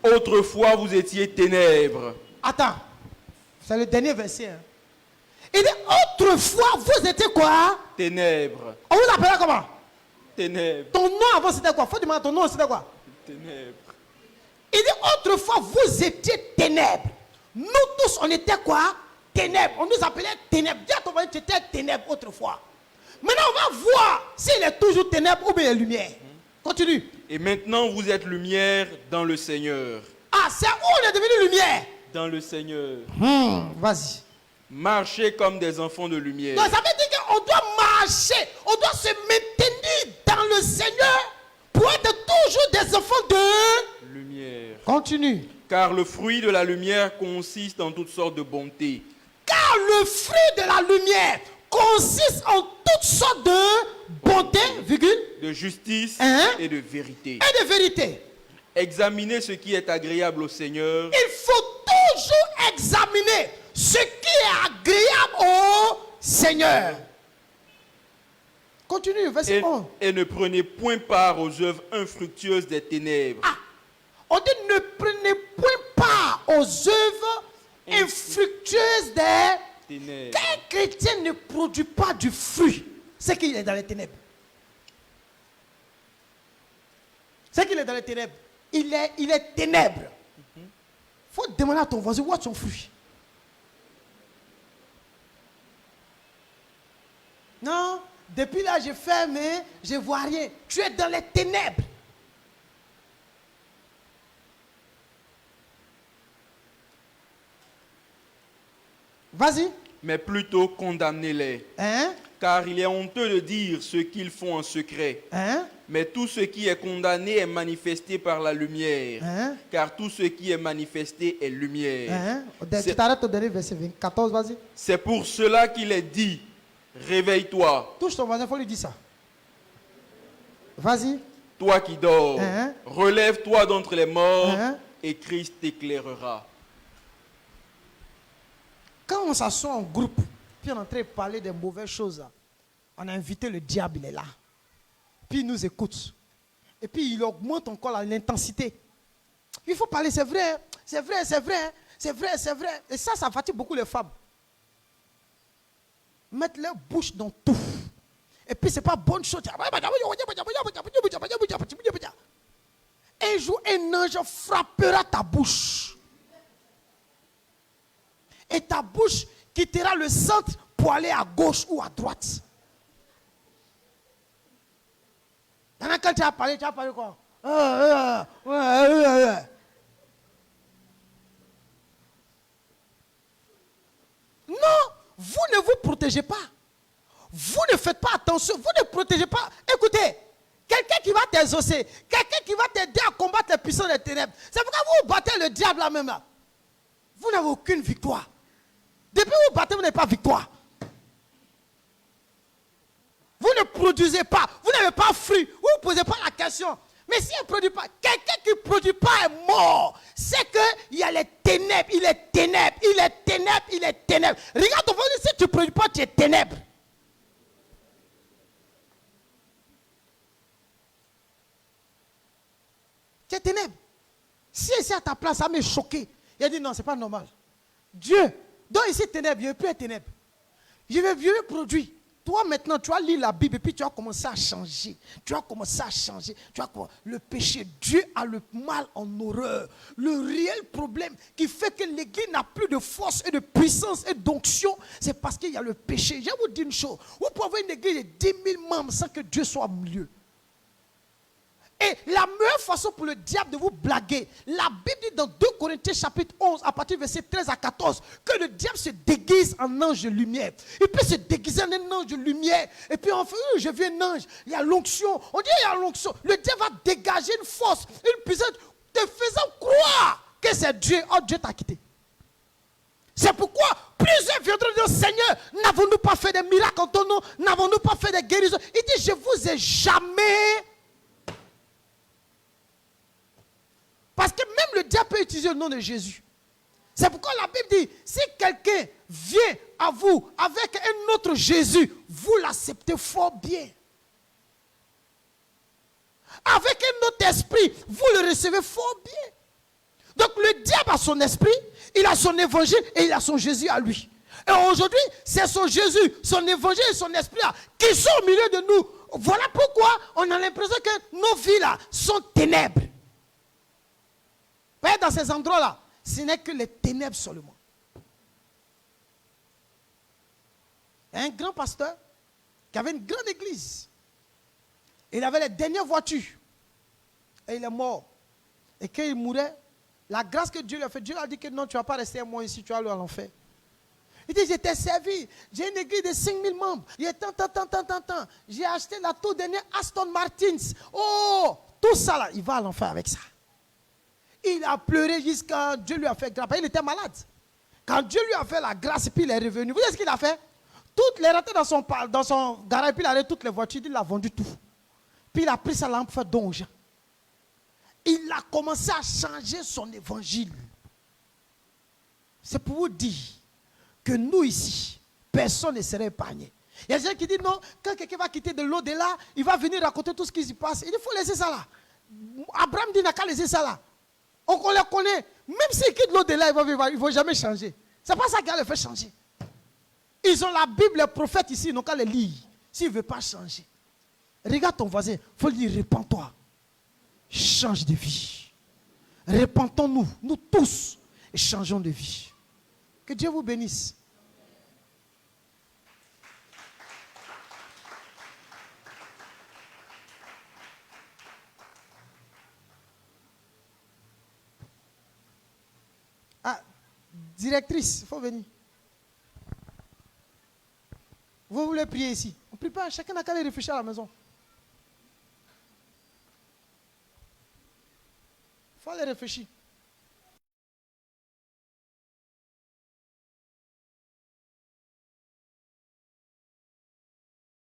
[SPEAKER 2] Autrefois, vous étiez ténèbres.
[SPEAKER 1] Attends. C'est le dernier verset. Hein. Il dit, autrefois, vous étiez quoi?
[SPEAKER 2] Ténèbres.
[SPEAKER 1] On vous appelait comment?
[SPEAKER 2] Ténèbres.
[SPEAKER 1] Ton nom avant c'était quoi? Faut demander ton nom, c'était quoi?
[SPEAKER 2] Ténèbres.
[SPEAKER 1] Il dit, autrefois, vous étiez ténèbres. Nous tous, on était quoi? Ténèbres. On nous appelait ténèbres. Dis à ton mari, tu étais ténèbres autrefois. Maintenant, on va voir s'il est toujours ténèbres ou bien lumière. Continue.
[SPEAKER 2] Et maintenant, vous êtes lumière dans le Seigneur.
[SPEAKER 1] Ah, c'est où on est devenu lumière?
[SPEAKER 2] Dans le Seigneur.
[SPEAKER 1] Vas-y.
[SPEAKER 2] Marchez comme des enfants de lumière.
[SPEAKER 1] Donc, ça veut dire qu'on doit marcher, on doit se maintenir dans le Seigneur pour être toujours des enfants de
[SPEAKER 2] lumière.
[SPEAKER 1] Continue.
[SPEAKER 2] Car le fruit de la lumière consiste en toutes sortes de bonté.
[SPEAKER 1] Car le fruit de la lumière consiste en toutes sortes de bonté, virgule,
[SPEAKER 2] de justice et de vérité.
[SPEAKER 1] Et de vérité.
[SPEAKER 2] Examinez ce qui est agréable au Seigneur.
[SPEAKER 1] Il faut toujours examiner ce qui est agréable au Seigneur. Continue, verset 11.
[SPEAKER 2] Et ne prenez point part aux œuvres infructueuses des ténèbres.
[SPEAKER 1] Ah, on dit ne prenez point part aux œuvres infructueuses des ténèbres. Qu'un chrétien ne produit pas du fruit, c'est qu'il est dans les ténèbres. C'est qu'il est dans les ténèbres. Il est ténèbres. Il faut demander à ton voisin, où est son fruit? Non, depuis là, je fais, mais je ne vois rien. Tu es dans les ténèbres. Vas-y.
[SPEAKER 2] Mais plutôt condamnez-les. Car il est honteux de dire ce qu'ils font en secret. Mais tout ce qui est condamné est manifesté par la lumière. Car tout ce qui est manifesté est lumière.
[SPEAKER 1] Tu t'arrêtes au dernier verset 14, vas-y.
[SPEAKER 2] C'est pour cela qu'il est dit, réveille-toi.
[SPEAKER 1] Touche ton voisin, il faut lui dire ça. Vas-y.
[SPEAKER 2] Toi qui dors, relève-toi d'entre les morts et Christ t'éclairera. Quand
[SPEAKER 1] on s'assoit en groupe, puis on est en train de parler des mauvaises choses, on a invité le diable, il est là. Puis il nous écoute. Et puis il augmente encore l'intensité. Il faut parler, c'est vrai, c'est vrai, c'est vrai, c'est vrai, c'est vrai. Et ça fatigue beaucoup les femmes. Mettre leur bouche dans tout. Et puis c'est pas bonne chose. Un jour, un ange frappera ta bouche. Et ta bouche quittera le centre pour aller à gauche ou à droite. Maintenant, quand tu as parlé quoi? Non, vous ne vous protégez pas. Vous ne faites pas attention, vous ne protégez pas. Écoutez, quelqu'un qui va t'exaucer, quelqu'un qui va t'aider à combattre les puissances des ténèbres. C'est pourquoi vous battez le diable là même là. Vous n'avez aucune victoire. Depuis que vous battez, vous n'avez pas victoire. Vous ne produisez pas, vous n'avez pas fruit, vous ne posez pas la question. Mais si elle ne produit pas, quelqu'un qui ne produit pas est mort. C'est qu'il y a les ténèbres, il est ténèbres, il est ténèbres, il est ténèbres. Regarde ton voisin, si tu ne produis pas, tu es ténèbres. Tu es ténèbres. Si ici à ta place, ça m'a choqué. Il a dit non, ce n'est pas normal. Dieu, donc ici ténèbres, je ne veux plus être ténèbres. Je veux produire. Toi maintenant, tu vas lire la Bible et puis tu vas commencer à changer. Tu vas commencer à changer. Le péché, Dieu a le mal en horreur. Le réel problème qui fait que l'église n'a plus de force et de puissance et d'onction, c'est parce qu'il y a le péché. Je vais vous dire une chose. Vous pouvez avoir une église de 10 000 membres sans que Dieu soit au milieu. Et la meilleure façon pour le diable de vous blaguer, la Bible dit dans 2 Corinthiens chapitre 11, à partir du verset 13 à 14, que le diable se déguise en ange de lumière. Il peut se déguiser en un ange de lumière. Et puis on fait, je vis un ange, il y a l'onction. On dit, il y a l'onction. Le diable va dégager une force, une puissance, te faisant croire que c'est Dieu. Oh, Dieu t'a quitté. C'est pourquoi plusieurs viendront dire, Seigneur, n'avons-nous pas fait des miracles en ton nom? N'avons-nous pas fait des guérisons? Il dit, je vous ai jamais... Parce que même le diable peut utiliser le nom de Jésus. C'est pourquoi la Bible dit, si quelqu'un vient à vous avec un autre Jésus, vous l'acceptez fort bien. Avec un autre esprit, vous le recevez fort bien. Donc le diable a son esprit, il a son évangile et il a son Jésus à lui. Et aujourd'hui, c'est son Jésus, son évangile et son esprit là qui sont au milieu de nous. Voilà pourquoi on a l'impression que nos vies là sont ténèbres. Voyez, dans ces endroits-là, ce n'est que les ténèbres seulement. Il y a un grand pasteur qui avait une grande église. Il avait les dernières voitures. Et il est mort. Et quand il mourait, la grâce que Dieu lui a fait, Dieu lui a dit que non, tu ne vas pas rester à moi ici, tu vas aller à l'enfer. Il dit, j'étais servi, j'ai une église de 5000 membres. Il y a tant. J'ai acheté la toute dernière Aston Martin. Oh, tout ça là, il va à l'enfer avec ça. Il a pleuré jusqu'à Dieu lui a fait grâce. Il était malade. Quand Dieu lui a fait la grâce, puis il est revenu. Vous savez ce qu'il a fait? Toutes les rentrées dans son garage, puis il a toutes les voitures, il a vendu tout. Puis il a pris sa lampe pour faire don aux gens. Il a commencé à changer son évangile. C'est pour vous dire que nous ici, personne ne serait épargné. Il y a des gens qui disent non, quand quelqu'un va quitter de l'au-delà, il va venir raconter tout ce qui se passe. Il faut laisser ça là. Abraham dit n'a qu'à laisser ça là. On les connaît. Même s'ils quittent l'au-delà, ils ne vont jamais changer. Ce n'est pas ça qui va les faire changer. Ils ont la Bible, les prophètes ici, ils n'ont qu'à les lire. S'ils ne veulent pas changer. Regarde ton voisin, il faut lui dire, répands-toi. Change de vie. Repentons-nous, nous tous, et changeons de vie. Que Dieu vous bénisse. Ah, directrice, il faut venir. Vous voulez prier ici? On ne prie pas, chacun n'a qu'à aller réfléchir à la maison. Il faut aller réfléchir.